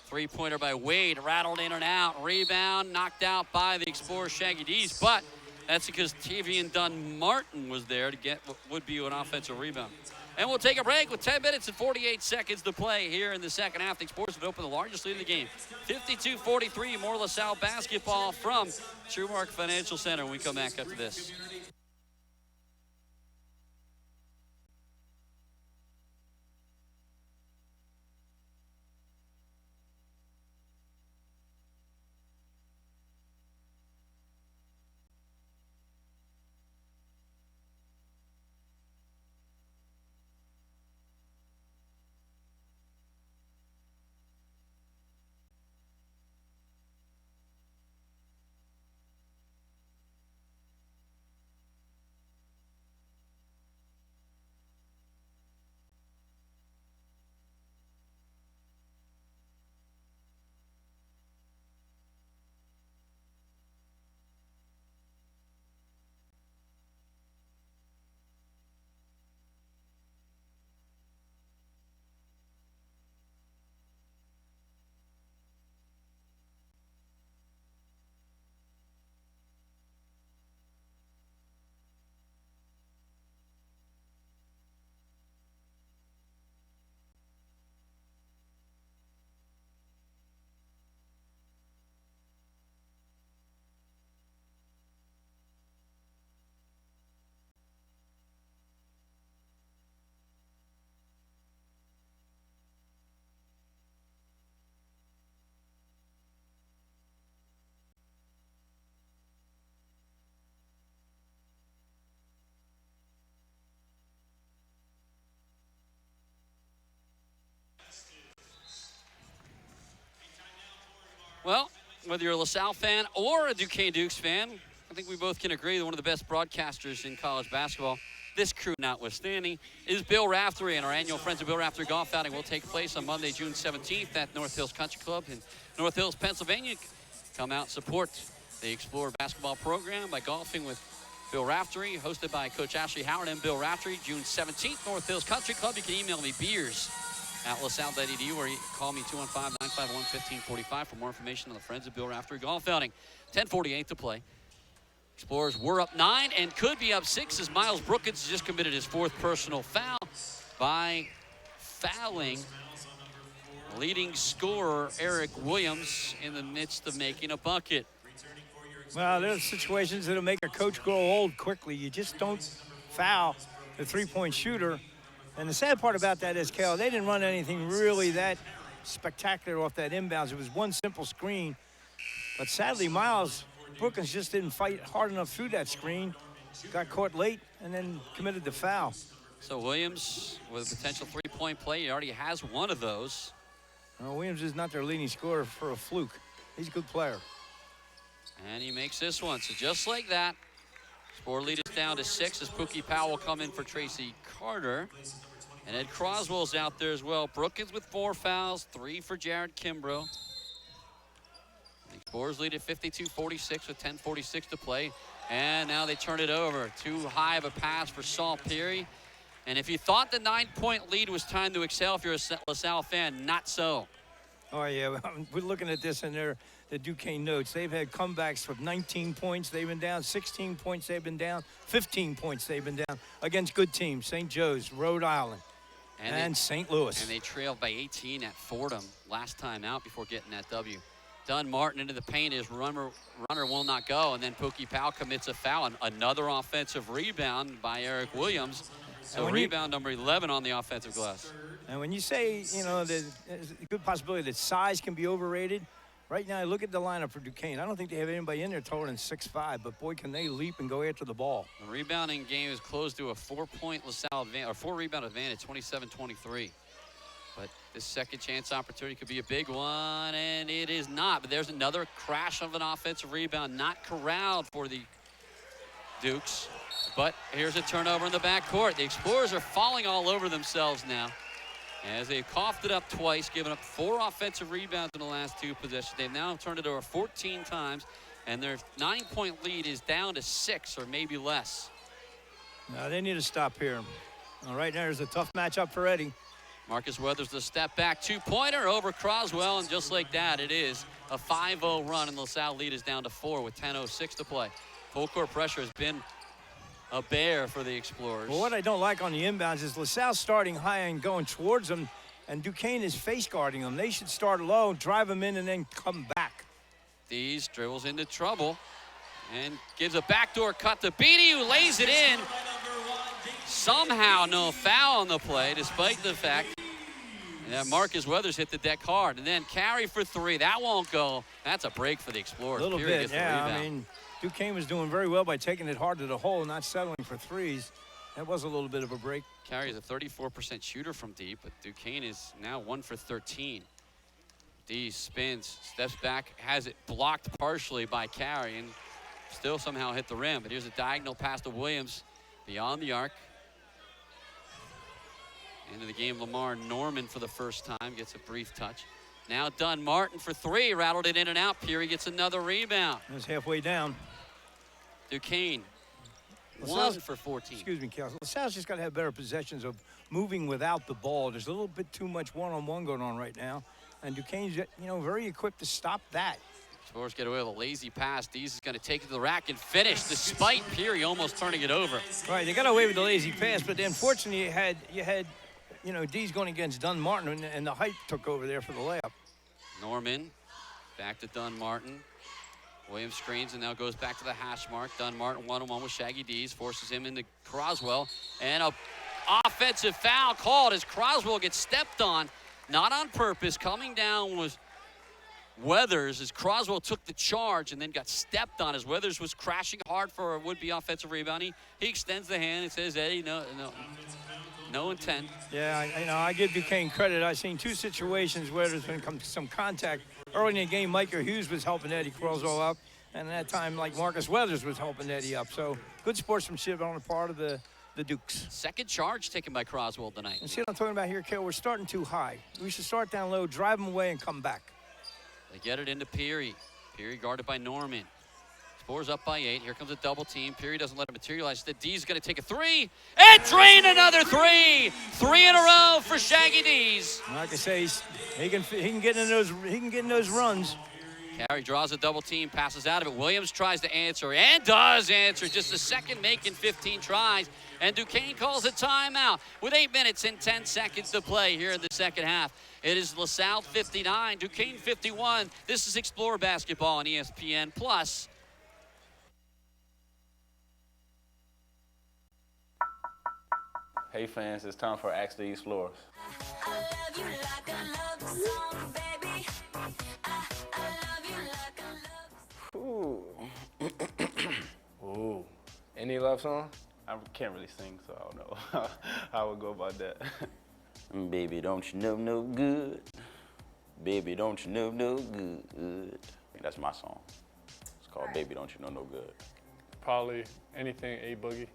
S1: Three-pointer by Wade, rattled in and out. Rebound, knocked out by the Explorers Shaggy D's, but that's because Tavian Dunn Martin was there to get what would be an offensive rebound. And we'll take a break with 10 minutes and 48 seconds to play here in the second half. The Explorers have opened the largest lead of the game. 52-43, more LaSalle basketball from Trumark Financial Center when we come back after this. Well, whether you're a LaSalle fan or a Duquesne Dukes fan, I think we both can agree that one of the best broadcasters in college basketball, this crew notwithstanding, is Bill Raftery, and our annual Friends of Bill Raftery golf outing will take place on Monday, June 17th at North Hills Country Club in North Hills, Pennsylvania. Come out and support the Explorer basketball program by golfing with Bill Raftery, hosted by Coach Ashley Howard and Bill Raftery, June 17th, North Hills Country Club. You can email me, beers@lasalle.edu, or you call me 215-951-1545 for more information on the Friends of Bill Raftery golf outing. 10:48 to play. Explorers were up 9 and could be up 6 as Miles Brookins just committed his 4th personal foul by fouling leading scorer Eric Williams in the midst of making a bucket.
S2: Well, there's situations that'll make a coach grow old quickly. You just don't foul the three-point shooter. And the sad part about that is, Cal, they didn't run anything really that spectacular off that inbounds. It was one simple screen. But sadly, Miles Brookins just didn't fight hard enough through that screen. Got caught late and then committed the foul.
S1: So Williams with a potential three-point play. He already has one of those.
S2: Well, Williams is not their leading scorer for a fluke. He's a good player.
S1: And he makes this one. So just like that, Score lead is down to 6 as Pookie Powell will come in for Tracy Carter. And Ed Croswell's out there as well. Brookins with 4 fouls, 3 for Jared Kimbrough. The Explorers lead at 52-46 with 10:46 to play. And now they turn it over. Too high of a pass for Saul Peary. And if you thought the 9-point lead was time to excel if you're a LaSalle fan, not so.
S2: Oh, yeah. We're looking at this in the Duquesne notes. They've had comebacks of 19 points. They've been down 16 points. They've been down 15 points. They've been down against good teams. St. Joe's, Rhode Island, and St. Louis.
S1: And they trailed by 18 at Fordham last time out before getting that W. Dunn Martin into the paint. His runner will not go. And then Pookie Powell commits a foul. And another offensive rebound by Eric Williams. So rebound number 11 on the offensive glass.
S2: And when you say, there's a good possibility that size can be overrated, right now, look at the lineup for Duquesne. I don't think they have anybody in there taller than 6'5", but boy, can they leap and go after the ball.
S1: The rebounding game is close to a 4-point LaSalle advantage, or 4-rebound advantage, 27-23. But this second chance opportunity could be a big one, and it is not. But there's another crash of an offensive rebound, not corralled for the Dukes. But here's a turnover in the backcourt. The Explorers are falling all over themselves now, as they've coughed it up twice, giving up 4 offensive rebounds in the last 2 possessions. They've now turned it over 14 times, and their 9-point lead is down to 6 or maybe less.
S2: No, they need to stop here. All right, there's a tough matchup for Eddie.
S1: Marcus Weathers, the step back 2-pointer over Croswell, and just like that, it is a 5-0 run, and LaSalle lead is down to 4 with 10:06 to play. Full court pressure has been a bear for the Explorers.
S2: Well, what I don't like on the inbounds is LaSalle starting high and going towards them, and Duquesne is face guarding them. They should start low, drive them in, and then come back.
S1: Dees dribbles into trouble and gives a backdoor cut to Beatty, who lays it in. Somehow no foul on the play, despite the fact that Marcus Weathers hit the deck hard. And then carry for 3. That won't go. That's a break for the Explorers.
S2: A little
S1: Peary
S2: bit,
S1: gets the
S2: yeah.
S1: rebound.
S2: I mean, Duquesne was doing very well by taking it hard to the hole, not settling for threes. That was a little bit of a break.
S1: Carey is a 34% shooter from deep, but Duquesne is now 1 for 13. Dees spins, steps back, has it blocked partially by Carey, and still somehow hit the rim. But here's a diagonal pass to Williams beyond the arc. Into the game, Lamar Norman for the first time gets a brief touch. Now Dunn Martin for 3, rattled it in and out. Peary gets another rebound.
S2: It was halfway down.
S1: Duquesne,
S2: LaSalle's,
S1: 1 for 14.
S2: Excuse me, Cal. LaSalle's just got to have better possessions of moving without the ball. There's a little bit too much one-on-one going on right now, and Duquesne's, very equipped to stop that.
S1: Explorers get away with a lazy pass. Dees is going to take it to the rack and finish, despite Peary almost turning it over.
S2: Right, they got away with the lazy pass, but unfortunately you had Dees going against Dunn Martin, and the height took over there for the layup.
S1: Norman, back to Dunn Martin. Williams screens and now goes back to the hash mark. Dunn Martin one-on-one with Shaggy Dees, forces him into Croswell. And a offensive foul called as Croswell gets stepped on, not on purpose. Coming down was Weathers as Croswell took the charge and then got stepped on as Weathers was crashing hard for a would-be offensive rebound. He extends the hand and says, Eddie, no intent.
S2: Yeah, I give Duquesne credit. I've seen 2 situations where there's been some contact. Early in the game, Micah Hughes was helping Eddie Croswell up, and at that time, Marcus Weathers was helping Eddie up. So good sportsmanship on the part of the Dukes.
S1: Second charge taken by Croswell tonight.
S2: And see what I'm talking about here, Kel? We're starting too high. We should start down low, drive them away, and come back.
S1: They get it into Peary. Peary guarded by Norman. Explorers up by 8. Here comes a double team. Peary doesn't let it materialize. The D's going to take a 3 and drain another 3. 3 in a row for Shaggy Dees.
S2: Like I say, he can get in those runs.
S1: Carey draws a double team, passes out of it. Williams tries to answer and does answer. Just a second making 15 tries. And Duquesne calls a timeout with 8 minutes and 10 seconds to play here in the second half. It is LaSalle 59, Duquesne 51. This is Explorer Basketball on ESPN+.
S7: Hey fans, it's time for Ask the Explorers.
S8: I love you like a love song, baby. I love you like a love song.
S4: Ooh. Any love song?
S7: I can't really sing, so I don't know how I would go about that.
S9: Baby, don't you know no good? Baby, don't you know no good? I think that's my song. It's called Baby, Don't You Know No Good.
S4: Probably anything A Boogie.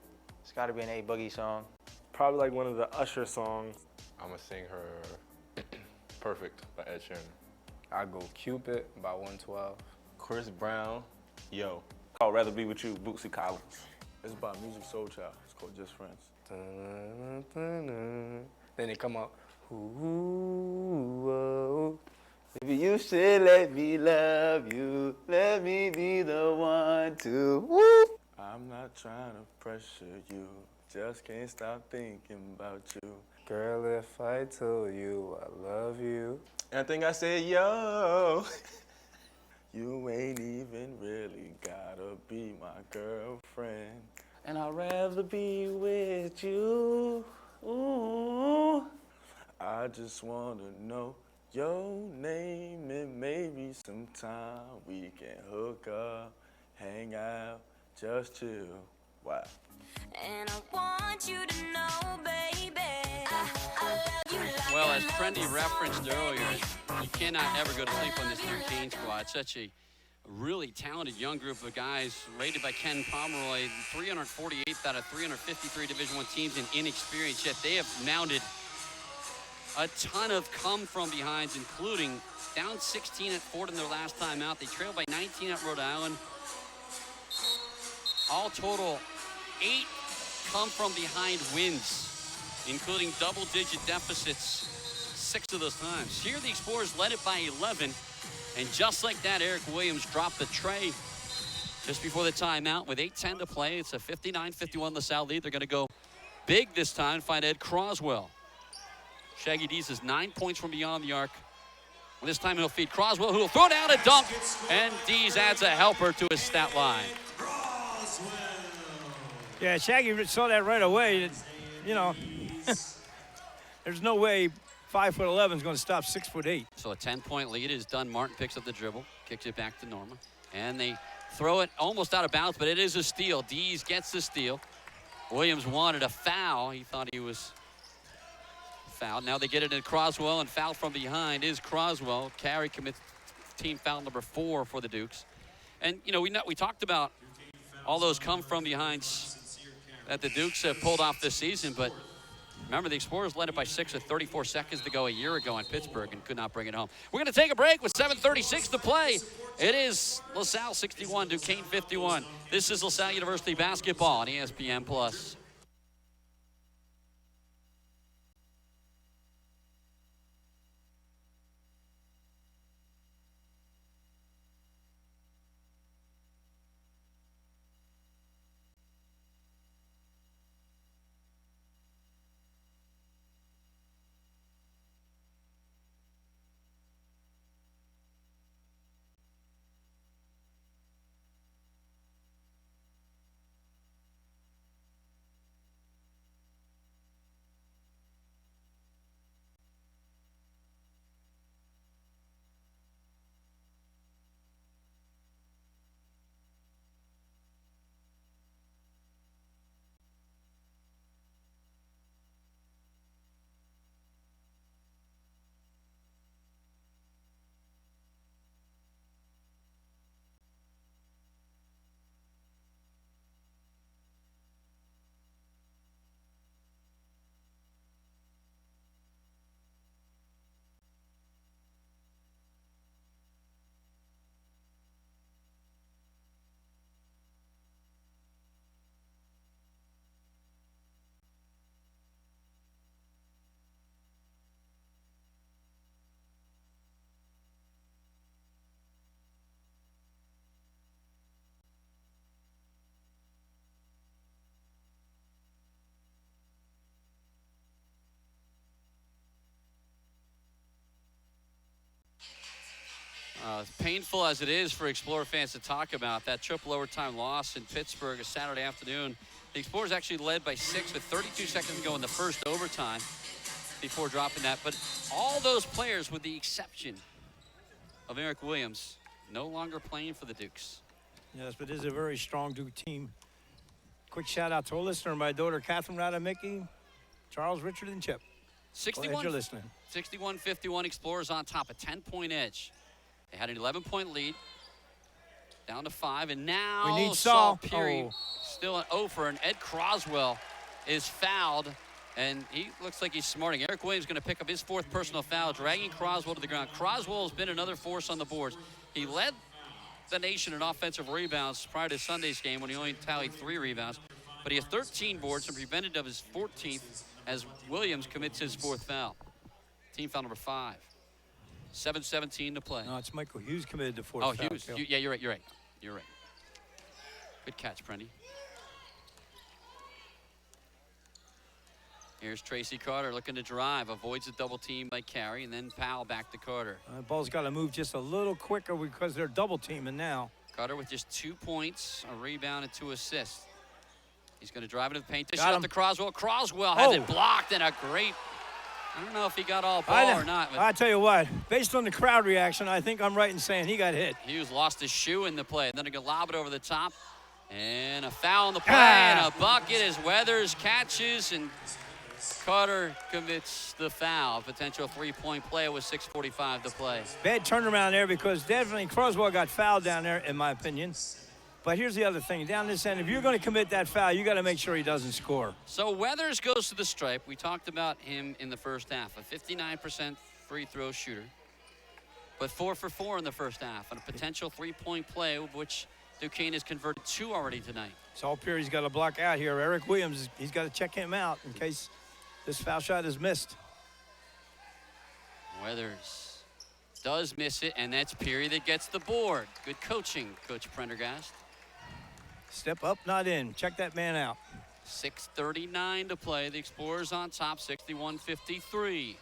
S10: It's got to be an A Boogie song.
S7: Probably like one of the Usher songs.
S4: I'm gonna sing her Perfect by Ed Sheeran.
S11: I go Cupid by 112.
S12: Chris Brown, Yo. I'd rather be with you, Bootsy Collins.
S7: It's by Music Soul Child. It's called Just Friends.
S11: Then they come out.
S12: Ooh, oh. Maybe you should let me love you. Let me be the one to. Woo.
S7: I'm not trying to pressure you. Just can't stop thinking about you.
S11: Girl, if I told you I love you.
S12: And I think I said, yo.
S7: You ain't even really gotta be my girlfriend.
S12: And I'd rather be with you. Ooh.
S7: I just wanna know your name and maybe sometime we can hook up, hang out, just chill. Wow.
S8: And I want you to know, baby, I love you like
S1: Well, as Trendy referenced earlier, you cannot ever go to sleep on this Duquesne squad. Such a really talented young group of guys rated by Ken Pomeroy, 348th out of 353 Division I teams in inexperience, yet they have mounted a ton of come-from-behinds, including down 16 at Ford in their last time out. They trailed by 19 at Rhode Island. All total, 8 come-from-behind wins, including double-digit deficits 6 of those times. Here, the Explorers led it by 11, and just like that, Eric Williams dropped the tray just before the timeout with 8:10 to play. It's a 59-51 LaSalle lead. They're going to go big this time, find Ed Croswell. Shaggy Dees is 9 points from beyond the arc. This time he'll feed Croswell, who will throw down a dunk, and Dees adds a helper to his stat line.
S2: Yeah, Shaggy saw that right away. You know, there's no way 5'11" is going to stop 6'8".
S1: So a 10-point lead is done. Martin picks up the dribble, kicks it back to Norma, and they throw it almost out of bounds, but it is a steal. Dees gets the steal. Williams wanted a foul. He thought he was fouled. Now they get it in Croswell, and foul from behind is Croswell. Carey commits team foul number 4 for the Dukes. And, you know, we talked about all those come-from-behinds that the Dukes have pulled off this season, but remember, the Explorers led it by 6 with 34 seconds to go a year ago in Pittsburgh and could not bring it home. We're going to take a break with 7:36 to play. It is LaSalle 61, Duquesne 51. This is LaSalle University basketball on ESPN+. As painful as it is for Explorer fans to talk about, that triple overtime loss in Pittsburgh a Saturday afternoon, the Explorers actually led by 6 with 32 seconds to go in the first overtime before dropping that. But all those players, with the exception of Eric Williams, no longer playing for the Dukes.
S2: Yes, but this is a very strong Duke team. Quick shout out to a listener, my daughter Catherine Radamicki, Charles, Richard, and Chip.
S1: 61,
S2: you're listening.
S1: 61-51, Explorers on top, a 10-point edge. They had an 11-point lead. Down to 5, and now
S2: We need
S1: Saul
S2: Saul.
S1: Peary
S2: Oh.
S1: still an 0 for, and Ed Croswell is fouled, and he looks like he's smarting. Eric Williams going to pick up his 4th personal foul, dragging Croswell to the ground. Croswell has been another force on the boards. He led the nation in offensive rebounds prior to Sunday's game when he only tallied 3 rebounds, but he has 13 boards and prevented of his 14th as Williams commits his 4th foul. Team foul number 5. 7:17 to play.
S2: No, it's Michael Hughes committed the 4th
S1: Oh,
S2: foul.
S1: Hughes. Yeah, you're right. You're right. Good catch, Prendy. Here's Tracy Carter looking to drive, avoids a double team by Carey, and then Powell back to Carter.
S2: Ball's got to move just a little quicker because they're double teaming now.
S1: Carter with just 2 points, a rebound, and 2 assists. He's going to drive into the paint. Dish it
S2: Got
S1: up
S2: him.
S1: to Croswell. Croswell has
S2: Oh.
S1: it blocked, and a great. I don't know if he got all ball or not. But
S2: I tell you what, based on the crowd reaction, I think I'm right in saying he got hit.
S1: Hughes lost his shoe in the play. Then he lob it over the top. And a foul on the play,
S2: Ah.
S1: and a bucket as Weathers catches, and Carter commits the foul. Potential 3-point play with 6:45 to play.
S2: Bad turnaround there because definitely Croswell got fouled down there, in my opinion. But here's the other thing. Down this end, if you're going to commit that foul, you got to make sure he doesn't score.
S1: So Weathers goes to the stripe. We talked about him in the first half. A 59% free throw shooter. But 4 for 4 in the first half. And a potential 3-point play, which Duquesne has converted 2 already tonight.
S2: Saul Peary's got to block out here. Eric Williams, he's got to check him out in case this foul shot is missed.
S1: Weathers does miss it, and that's Peary that gets the board. Good coaching, Coach Prendergast.
S2: Step up, not in. Check that man out.
S1: 6:39 to play. The Explorers on top, 61-53.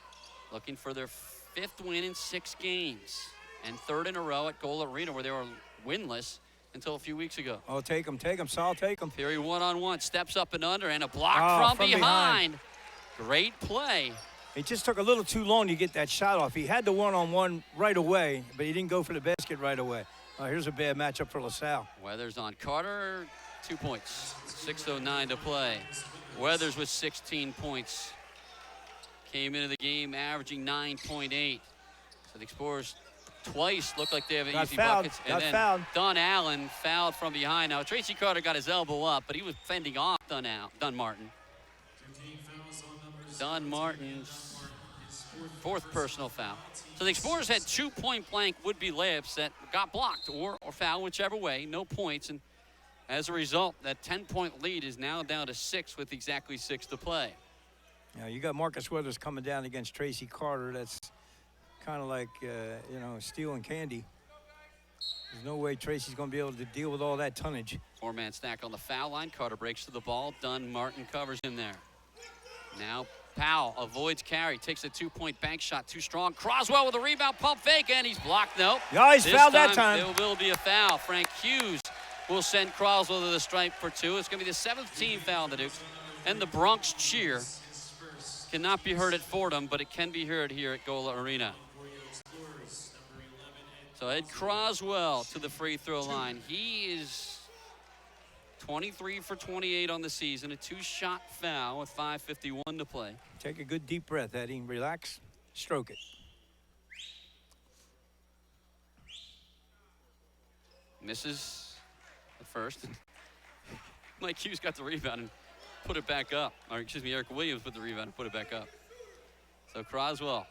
S1: Looking for their 5th win in 6 games. And 3rd in a row at Goal Arena, where they were winless until a few weeks ago.
S2: Oh, take him, Saul, take him.
S1: Peary one-on-one, steps up and under, and a block
S2: Oh,
S1: from behind. Great play.
S2: It just took a little too long to get that shot off. He had the one-on-one right away, but he didn't go for the basket right away. Here's a bad matchup for LaSalle.
S1: Weathers on Carter, 2 points. 6:09 to play. Weathers with 16 points. Came into the game averaging 9.8. So the Explorers twice look like they have
S2: Got
S1: easy
S2: fouled.
S1: buckets.
S2: Got
S1: And then
S2: fouled.
S1: Don Allen fouled from behind. Now, Tracy Carter got his elbow up, but he was fending off Don Martin. Don Martin's 4th personal foul. So the Explorers had 2 point-blank would-be layups that got blocked or fouled, whichever way, no points. And as a result, that 10-point lead is now down to 6 with exactly 6 to play.
S2: Now, you got Marcus Weathers coming down against Tracy Carter. That's kind of like, steel and candy. There's no way Tracy's going to be able to deal with all that tonnage.
S1: 4-man stack on the foul line. Carter breaks to the ball. Dunn Martin covers him there. Now Powell avoids Carey, takes a 2-point bank shot, too strong. Croswell with a rebound, pump fake, and he's blocked. Nope.
S2: Yeah, he's fouled that time.
S1: There will be a foul. Frank Hughes will send Croswell to the stripe for 2. It's going to be the 7th team foul on the Dukes. And the Bronx cheer cannot be heard at Fordham, but it can be heard here at Gola Arena. So Ed Croswell to the free throw line. He is 23 for 28 on the season, a 2-shot foul with 5:51 to play.
S2: Take a good deep breath, Eddie. Relax. Stroke it.
S1: Misses the first. Mike Hughes got the rebound and put it back up. Or excuse me, Eric Williams put the rebound and put it back up. So Croswell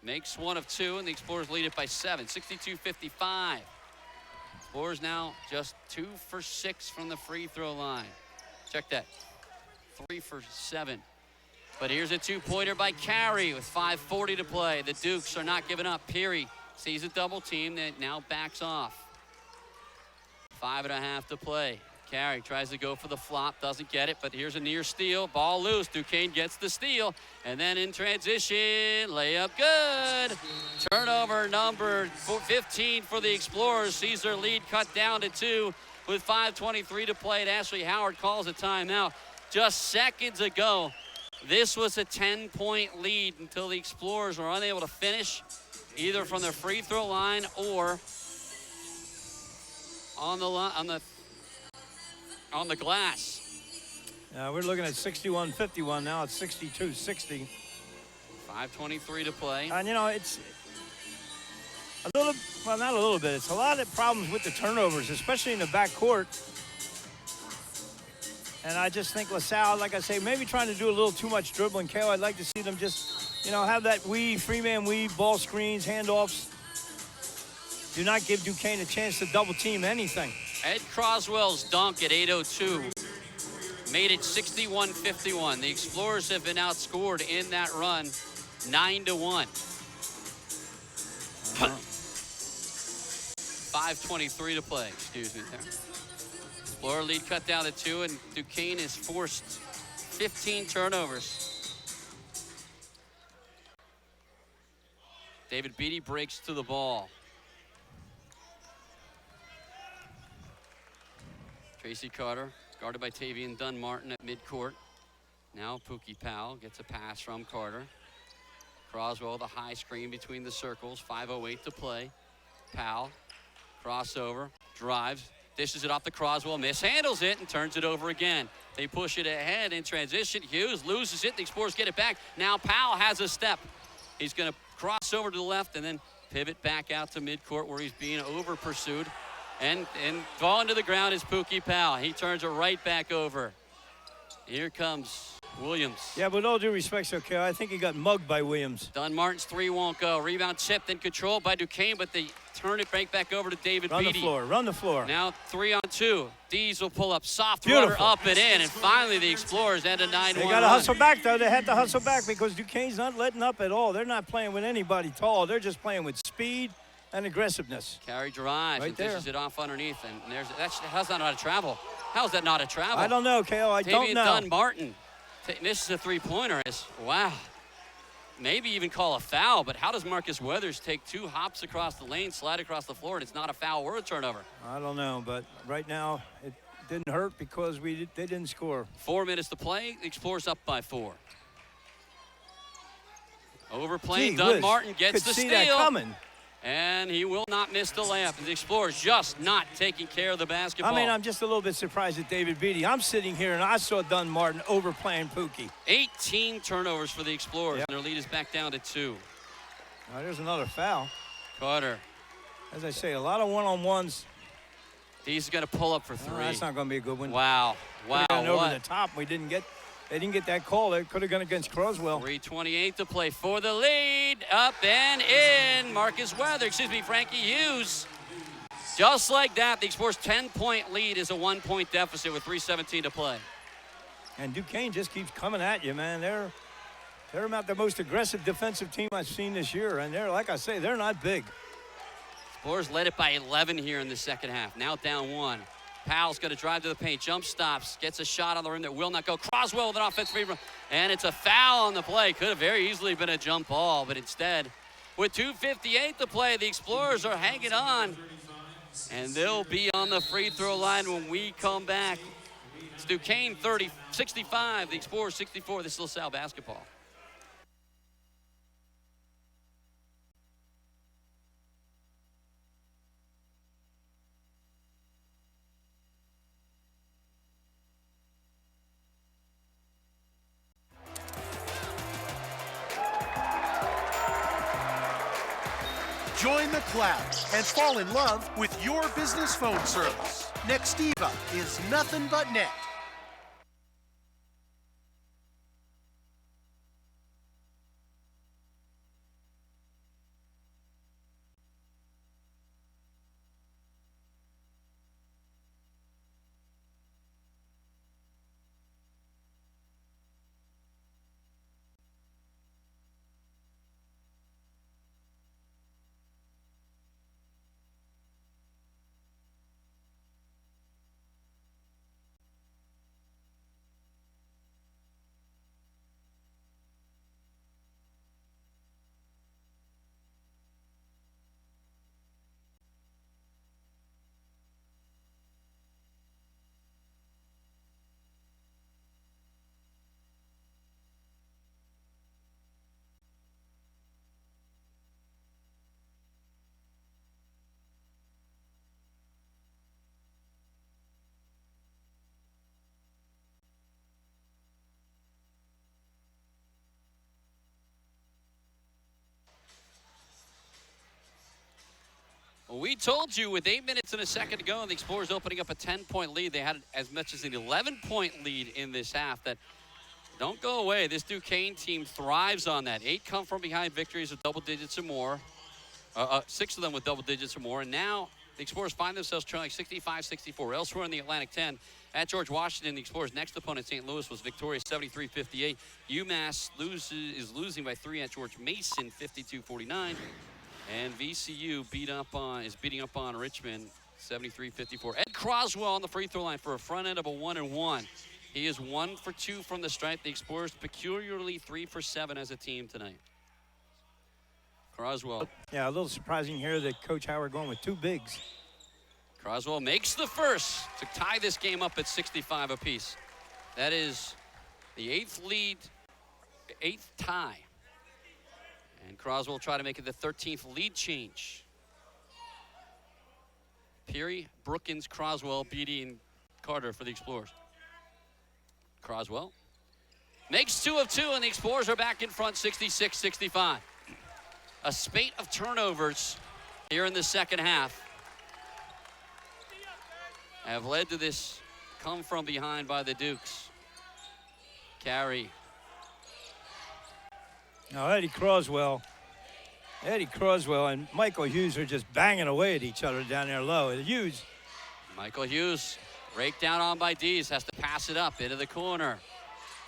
S1: makes 1 of 2, and the Explorers lead it by 7, 62-55. Explorers now just 2 for 6 from the free throw line. Check that, 3 for 7. But here's a 2-pointer by Carey with 5:40 to play. The Dukes are not giving up. Peary sees a double team that now backs off. 5.5 to play. Carey tries to go for the flop, doesn't get it, but here's a near steal. Ball loose. Duquesne gets the steal. And then in transition, layup good. Turnover number 15 for the Explorers. Sees their lead cut down to 2 with 5:23 to play. And Ashley Howard calls a timeout. Just seconds ago, this was a 10-point lead until the Explorers were unable to finish, either from the free throw line or on the glass.
S2: We're looking at 61-51 now. It's 62-60.
S1: 5:23 to play.
S2: And, well, not a little bit. It's a lot of problems with the turnovers, especially in the backcourt. And I just think LaSalle, like I say, maybe trying to do a little too much dribbling. KO, I'd like to see them just, have that weave, three-man weave, ball screens, handoffs. Do not give Duquesne a chance to double team anything.
S1: Ed Croswell's dunk at 8:02 made it 61-51. The Explorers have been outscored in that run 9-1. 5:23 to play, excuse me there. Explorer lead cut down to 2, and Duquesne has forced 15 turnovers. David Beatty breaks to the ball. Tracy Carter, guarded by Tavian Dunn-Martin at midcourt. Now Pookie Powell gets a pass from Carter. Croswell, the high screen between the circles. 5:08 to play. Powell, crossover, drives, dishes it off to Croswell, mishandles it, and turns it over again. They push it ahead in transition. Hughes loses it. The Explorers get it back. Now Powell has a step. He's going to cross over to the left and then pivot back out to midcourt where he's being over-pursued. And falling to the ground is Pookie Powell. He turns it right back over. Here comes Williams.
S2: Yeah, with all due respect, okay, I think he got mugged by Williams.
S1: Dunn-Martin's three won't go. Rebound tipped and controlled by Duquesne, but they turn it back over to David Beatty.
S2: Run the floor.
S1: Now 3-on-2. Dees will pull up soft
S2: Beautiful.
S1: rudder up and in, and finally the Explorers end a 9-1
S2: They got to hustle back, though. They had to hustle back because Duquesne's not letting up at all. They're not playing with anybody tall. They're just playing with speed and aggressiveness.
S1: Carry drives
S2: right
S1: and
S2: there.
S1: dishes it off underneath, and how's that not a travel? How is that not a travel?
S2: I don't know, KO. I don't know.
S1: Dunn-Martin. This is a three-pointer. Wow. Maybe even call a foul, but how does Marcus Weathers take 2 hops across the lane, slide across the floor, and it's not a foul or a turnover?
S2: I don't know, but right now it didn't hurt because they didn't score.
S1: 4 minutes to play. The Explorers up by 4. Overplaying. Dunn-Martin gets the
S2: see
S1: steal.
S2: That coming.
S1: And he will not miss the layup. The Explorers just not taking care of the basketball.
S2: I mean, I'm just a little bit surprised at David Beatty. I'm sitting here and I saw Dunn-Martin overplaying Pookie.
S1: 18 turnovers for the Explorers, and their lead is back down to 2.
S2: There's another foul.
S1: Carter.
S2: As I say, a lot of one-on-ones.
S1: He's going to pull up for 3.
S2: That's not going to be a good one.
S1: Wow. Wow.
S2: Over the top. They didn't get that call. They could have gone against Croswell.
S1: 3:28 to play for the lead. Up and in. Frankie Hughes. Just like that, the Explorers' 10-point lead is a 1-point deficit with 3:17 to play.
S2: And Duquesne just keeps coming at you, man. They're about the most aggressive defensive team I've seen this year. And like I say, they're not big.
S1: Explorers led it by 11 here in the second half. Now down 1. Powell's going to drive to the paint, jump stops, gets a shot on the rim that will not go. Croswell with an offensive rebound, and it's a foul on the play. Could have very easily been a jump ball, but instead, with 2:58 to play, the Explorers are hanging on, and they'll be on the free throw line when we come back. It's Duquesne 65, the Explorers 64. This is LaSalle basketball.
S13: Join the cloud and fall in love with your business phone service. Nextiva is nothing but net.
S1: Well, we told you with 8 minutes and a second to go, and the Explorers opening up a 10-point lead. They had as much as an 11-point lead in this half. That don't go away. This Duquesne team thrives on that. 8 come from behind victories with double digits or more. 6 of them with double digits or more. And now the Explorers find themselves trailing 65-64. Elsewhere in the Atlantic 10, at George Washington, the Explorers' next opponent, St. Louis, was victorious 73-58. UMass is losing by 3 at George Mason, 52-49. And VCU is beating up on Richmond, 73-54. Ed Croswell on the free throw line for a front end of a 1-and-1. He is 1 for 2 from the stripe. The Explorers peculiarly 3 for 7 as a team tonight. Croswell.
S2: Yeah, a little surprising here that Coach Howard going with 2 bigs.
S1: Croswell makes the first to tie this game up at 65 apiece. That is the 8th tie. And Croswell will try to make it the 13th lead change. Peary, Brookins, Croswell, Beatty, and Carter for the Explorers. Croswell makes 2 of 2, and the Explorers are back in front 66-65. A spate of turnovers here in the second half have led to this come from behind by the Dukes. Carey.
S2: Now Eddie Croswell and Michael Hughes are just banging away at each other down there low. Hughes.
S1: Michael Hughes, rake down on by Dees, has to pass it up into the corner.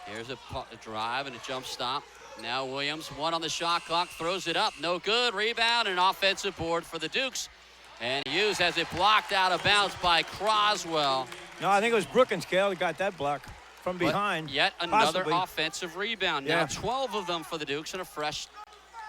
S1: Here's a drive and a jump stop. Now Williams, 1 on the shot clock, throws it up, no good. Rebound and offensive board for the Dukes. And Hughes has it blocked out of bounds by Croswell.
S2: No, I think it was Brookins, Cale, that got that block from behind.
S1: But yet another
S2: possibly.
S1: Offensive rebound.
S2: Yeah.
S1: Now 12 of them for the Dukes and a fresh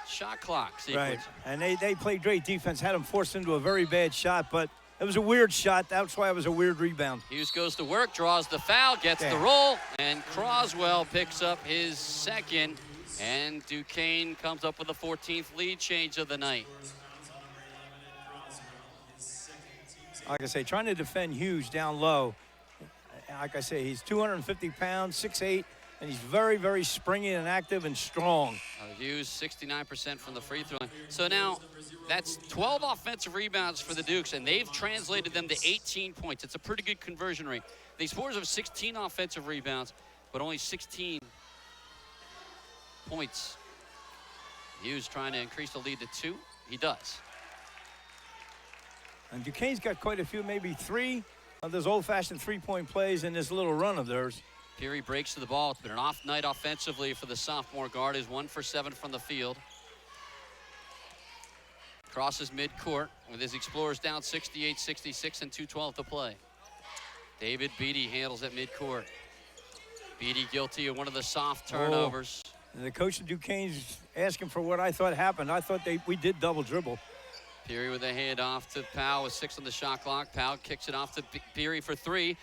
S1: shot clock sequence.
S2: Right, and they played great defense, had them forced into a very bad shot, but it was a weird shot. That's why it was a weird rebound.
S1: Hughes goes to work, draws the foul, gets the roll, and Croswell picks up his second, and Duquesne comes up with the 14th lead change of the night.
S2: Like I say, trying to defend Hughes down low. Like I say, he's 250 pounds, 6'8", and he's very, very springy and active and strong.
S1: Hughes, 69% from the free throw line. So now that's 12 offensive rebounds for the Dukes, and they've translated them to 18 points. It's a pretty good conversion rate. The Explorers have 16 offensive rebounds, but only 16 points. Hughes trying to increase the lead to 2. He does.
S2: And Duquesne's got quite a few, maybe 3 of those old-fashioned three-point plays in this little run of theirs.
S1: Peary breaks to the ball. It's been an off night offensively for the sophomore guard. Is 1 for 7 from the field. Crosses midcourt with his Explorers down 68-66 and 2:12 to play. David Beatty handles at midcourt. Beatty guilty of one of the soft turnovers.
S2: And the coach of Duquesne's asking for what I thought happened. I thought we did double dribble.
S1: Peary with a handoff to Powell with 6 on the shot clock. Powell kicks it off to Peary for 3.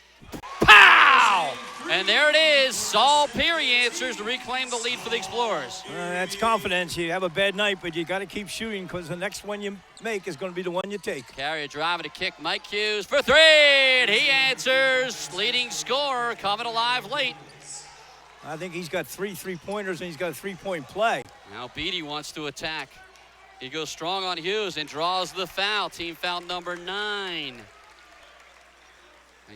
S1: Pow! And there it is. Saul Peary answers to reclaim the lead for the Explorers.
S2: That's confidence. You have a bad night, but you got to keep shooting because the next one you make is going to be the one you take.
S1: Carrier driving to kick. Mike Hughes for 3. And he answers. Leading scorer coming alive late.
S2: I think he's got 3 3-pointers and he's got a 3-point play.
S1: Now Beatty wants to attack. He goes strong on Hughes and draws the foul. Team foul number 9.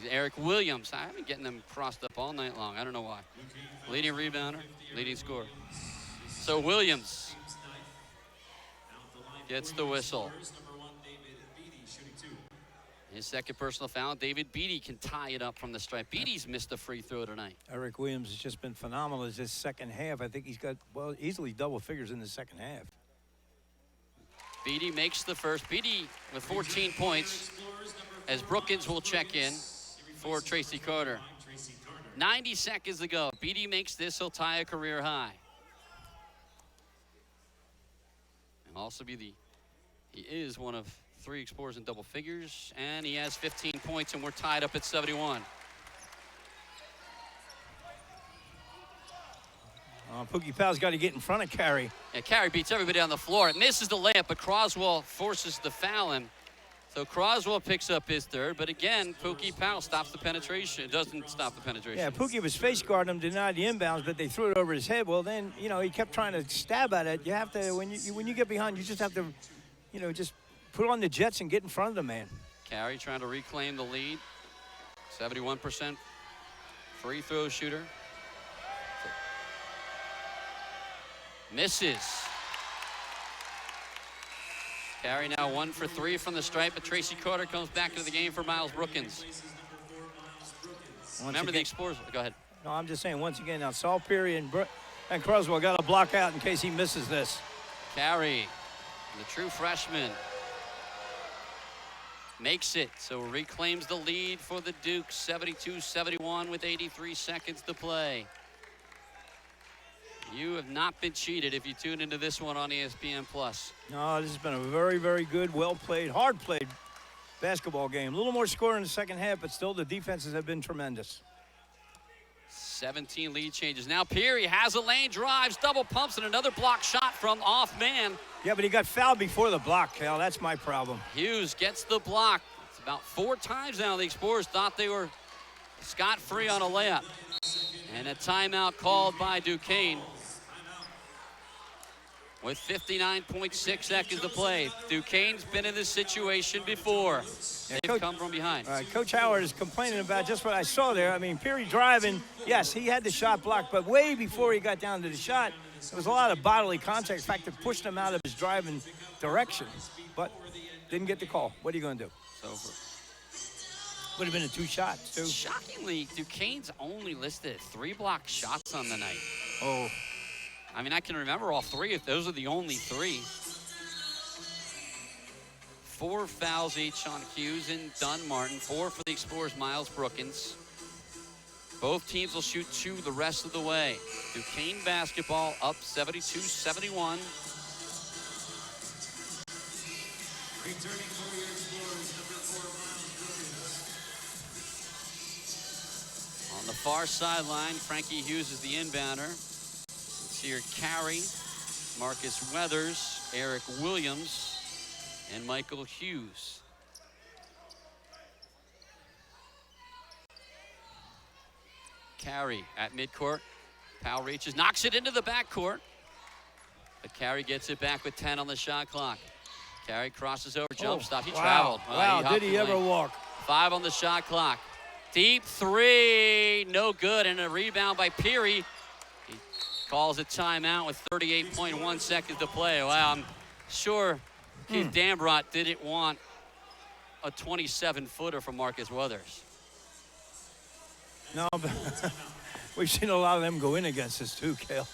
S1: Eric Williams. I've been getting them crossed up all night long. I don't know why. Leading rebounder, leading scorer. So Williams gets the whistle. His second personal foul. David Beatty can tie it up from the stripe. Beatty's missed a free throw tonight.
S2: Eric Williams has just been phenomenal as this second half. I think he's got, well, easily double figures in the second half.
S1: Beatty makes the first. Beatty with 14 points as Brookins will check in for Tracy Carter. 90 seconds to go. Beatty makes this, he'll tie a career high. And also he is one of 3 Explorers in double figures, and he has 15 points, and we're tied up at 71.
S2: Pookie Powell's got to get in front of Carey.
S1: Yeah, Carey beats everybody on the floor. Misses the layup, but Croswell forces the foul in. So Croswell picks up his third, but again, Pookie Powell stops the penetration. It doesn't stop the penetration.
S2: Yeah, Pookie was face guarding him, denied the inbounds, but they threw it over his head. Well, then, he kept trying to stab at it. You have to, when you get behind, you just have to, just put on the Jets and get in front of the man.
S1: Carey trying to reclaim the lead. 71% free throw shooter. Misses. Carey now 1 for 3 from the stripe, but Tracy Carter comes back into the game for Miles Brookins. Remember the Explorers. Go ahead.
S2: No, I'm just saying, once again, now Saul Peary and Croswell got to block out in case he misses this.
S1: Carey, the true freshman, makes it, so reclaims the lead for the Dukes, 72-71 with 83 seconds to play. You have not been cheated if you tune into this one on ESPN+.
S2: No, this has been a very, very good, well-played, hard-played basketball game. A little more score in the second half, but still the defenses have been tremendous.
S1: 17 lead changes. Now Peary has a lane, drives, double pumps, and another block shot from off man.
S2: Yeah, but he got fouled before the block, Cal. That's my problem.
S1: Hughes gets the block. It's about 4 times now the Explorers thought they were scot-free on a layup. And a timeout called by Duquesne with 59.6 seconds to play. Duquesne's been in this situation before. They've come from behind.
S2: Coach Howard is complaining about just what I saw there. I mean, Peary driving, yes, he had the shot blocked, but way before he got down to the shot, there was a lot of bodily contact. In fact, it pushed him out of his driving direction, but didn't get the call. What are you going to do?
S1: It's over.
S2: Would have been a 2 shots, too.
S1: Shockingly, Duquesne's only listed 3 block shots on the night.
S2: Oh.
S1: I mean, I can remember all 3 if those are the only 3. 4 fouls each on Hughes and Dunn Martin. 4 for the Explorers, Miles Brookins. Both teams will shoot 2 the rest of the way. Duquesne basketball up 72-71. On the far sideline, Frankie Hughes is the inbounder. It's here Carey, Marcus Weathers, Eric Williams, and Michael Hughes. Carey at midcourt. Powell reaches, knocks it into the backcourt. But Carey gets it back with 10 on the shot clock. Carey crosses over, jump stop. He traveled.
S2: Wow, did he ever walk?
S1: 5 on the shot clock. Deep 3, no good, and a rebound by Peary. He calls a timeout with 38.1 seconds to play. Wow, I'm sure Keith Dambrot didn't want a 27-footer from Marcus Weathers.
S2: No, but we've seen a lot of them go in against us too, Cale.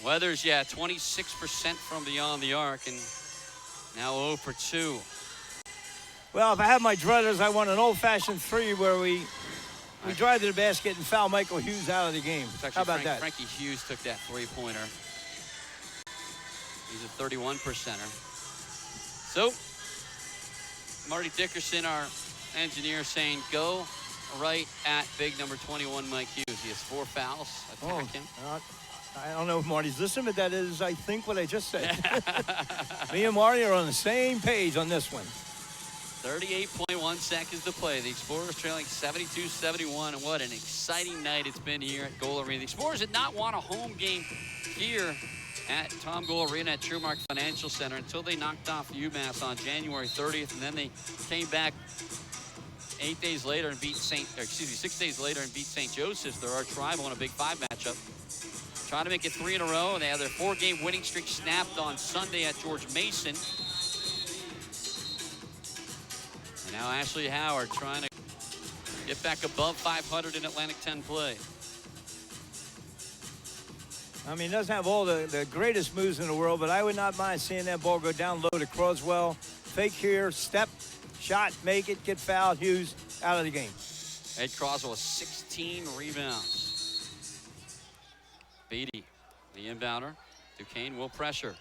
S1: Weathers, yeah, 26% from beyond the arc, and now 0 for 2.
S2: Well, if I have my druthers, I want an old-fashioned 3 where we drive to the basket and foul Michael Hughes out of the game. How about that?
S1: Frankie Hughes took that 3-pointer. He's a 31%er. So, Marty Dickerson, our engineer, saying go right at big number 21, Mike Hughes. He has 4 fouls. Attack him.
S2: I don't know if Marty's listening, but that is, I think, what I just said. Me and Marty are on the same page on this one.
S1: 38.1 seconds to play. The Explorers trailing 72-71, and what an exciting night it's been here at Goal Arena. The Explorers did not want a home game here at Tom Goal Arena at Trumark Financial Center until they knocked off UMass on January 30th, and then they came back 6 days later and beat St. Joseph's. They're our rival in a Big 5 matchup. Trying to make it 3 in a row, and they have their 4-game winning streak snapped on Sunday at George Mason. And now Ashley Howard trying to get back above 500 in Atlantic 10 play.
S2: I mean, he doesn't have all the greatest moves in the world, but I would not mind seeing that ball go down low to Croswell. Fake here, step, shot, make it, get fouled, Hughes out of the game.
S1: Ed Croswell with 16 rebounds. Beatty, the inbounder. Duquesne will pressure.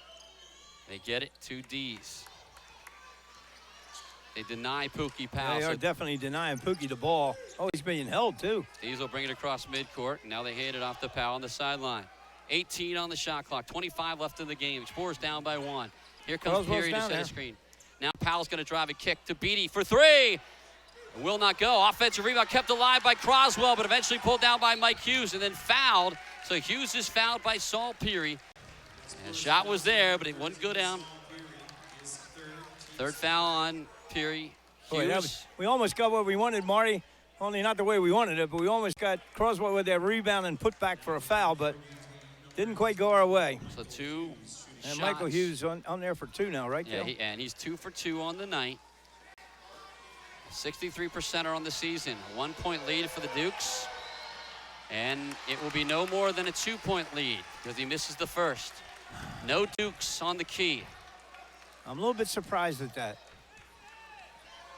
S1: They get it, 2 Ds. They deny Pookie Powell.
S2: They are definitely denying Pookie the ball. Oh, he's being held, too.
S1: Ds will bring it across midcourt. Now they hand it off to Powell on the sideline. 18 on the shot clock, 25 left in the game. Explorers down by 1. Here comes Peary to set a screen. Now Powell's going to drive a kick to Beatty for 3. It will not go. Offensive rebound kept alive by Croswell, but eventually pulled down by Mike Hughes and then fouled. So Hughes is fouled by Saul Peary. And the shot was there, but it wouldn't go down. Third foul on Peary.
S2: Boy, we almost got what we wanted, Marty. Only not the way we wanted it, but we almost got Croswell with that rebound and put back for a foul, but didn't quite go our way.
S1: So 2
S2: And
S1: shots.
S2: Michael Hughes on there for 2 now, right?
S1: Yeah,
S2: Gil?
S1: and he's 2 for 2 on the night. 63%er on the season. 1-point lead for the Dukes. And it will be no more than a 2-point lead because he misses the first. No Dukes on the key.
S2: I'm a little bit surprised at that.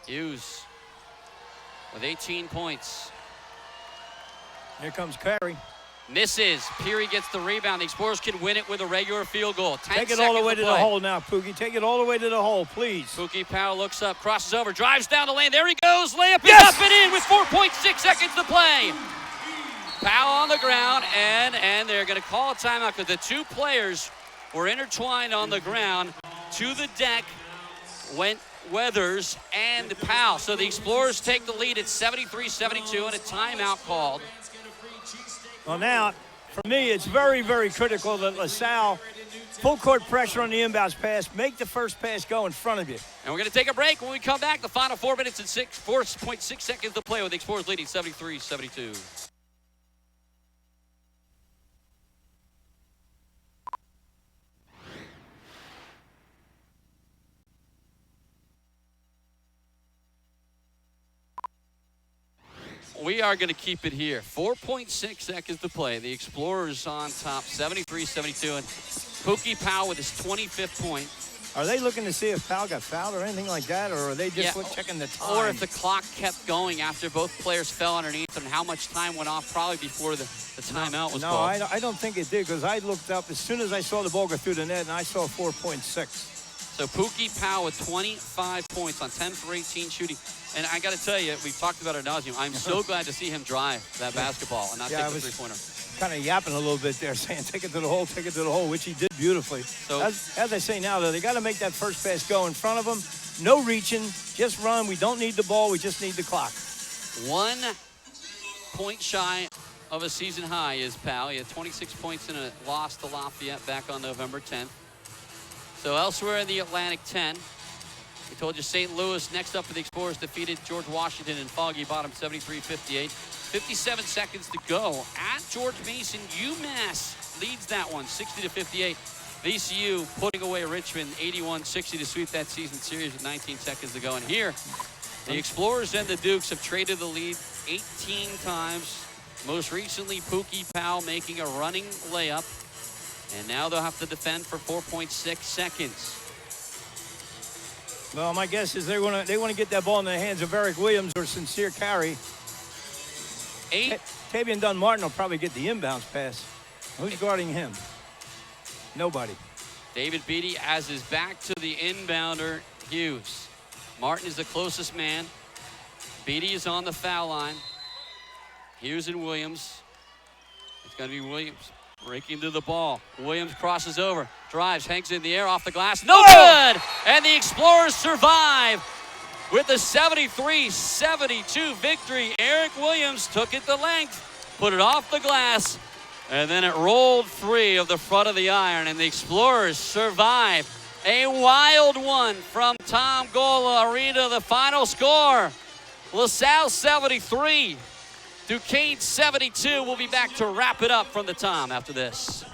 S1: Hughes with 18 points.
S2: Here comes Carey.
S1: Misses. Peary gets the rebound. The Explorers can win it with a regular field goal. 10
S2: Take it all the way to the
S1: play.
S2: hole now, Pookie. Take it all the way to the hole, please.
S1: Pookie Powell looks up, crosses over, drives down the lane. There he goes. Layup is
S2: Yes!
S1: up and in with 4.6 seconds to play. Powell on the ground, and they're going to call a timeout because the 2 players were intertwined on the ground. To the deck went Weathers and Powell. So the Explorers take the lead at 73-72 and a timeout called.
S2: Well, now, for me, it's very, very critical that LaSalle full court pressure on the inbounds pass, make the first pass go in front of you.
S1: And we're going to take a break. When we come back, the final 4 minutes and 4.6 seconds to play with the Explorers leading 73-72. We are going to keep it here. 4.6 seconds to play. The Explorers on top, 73-72. And Pookie Powell with his 25th point.
S2: Are they looking to see if Powell got fouled or anything like that, or are they just checking the time?
S1: Or if the clock kept going after both players fell underneath and how much time went off probably before the timeout was called.
S2: No, I don't think it did because I looked up as soon as I saw the ball go through the net, and I saw 4.6.
S1: So Pookie Powell with 25 points on 10 for 18 shooting. And I got to tell you, we've talked about it ad nauseum. I'm so glad to see him drive that basketball and not take the three-pointer.
S2: Kind of yapping a little bit there, saying take it to the hole, which he did beautifully. So as I say now, though, they got to make that first pass go in front of them. No reaching, just run. We don't need the ball. We just need the clock.
S1: 1 point shy of a season high is Powell. He had 26 points in a loss to Lafayette back on November 10th. So elsewhere in the Atlantic 10, we told you St. Louis next up for the Explorers defeated George Washington in Foggy Bottom 73-58. 57 seconds to go at George Mason. UMass leads that one 60-58. VCU putting away Richmond 81-60 to sweep that season series with 19 seconds to go. And here, the Explorers and the Dukes have traded the lead 18 times. Most recently, Pookie Powell making a running layup. And now they'll have to defend for 4.6 seconds.
S2: Well, my guess is they want to get that ball in the hands of Eric Williams or Sincere Carey. Tavian Dunn-Martin will probably get the inbounds pass. Who's guarding him? Nobody.
S1: David Beatty has his back to the inbounder, Hughes. Martin is the closest man. Beatty is on the foul line. Hughes and Williams. It's going to be Williams breaking to the ball. Williams crosses over, drives, hangs in the air off the glass. No good! And the Explorers survive with a 73-72 victory. Eric Williams took it the length, put it off the glass, and then it rolled free of the front of the iron, and the Explorers survive. A wild one from Tom Gola Arena. The final score, LaSalle 73, Duquesne 72. We'll be back to wrap it up from the Tom after this.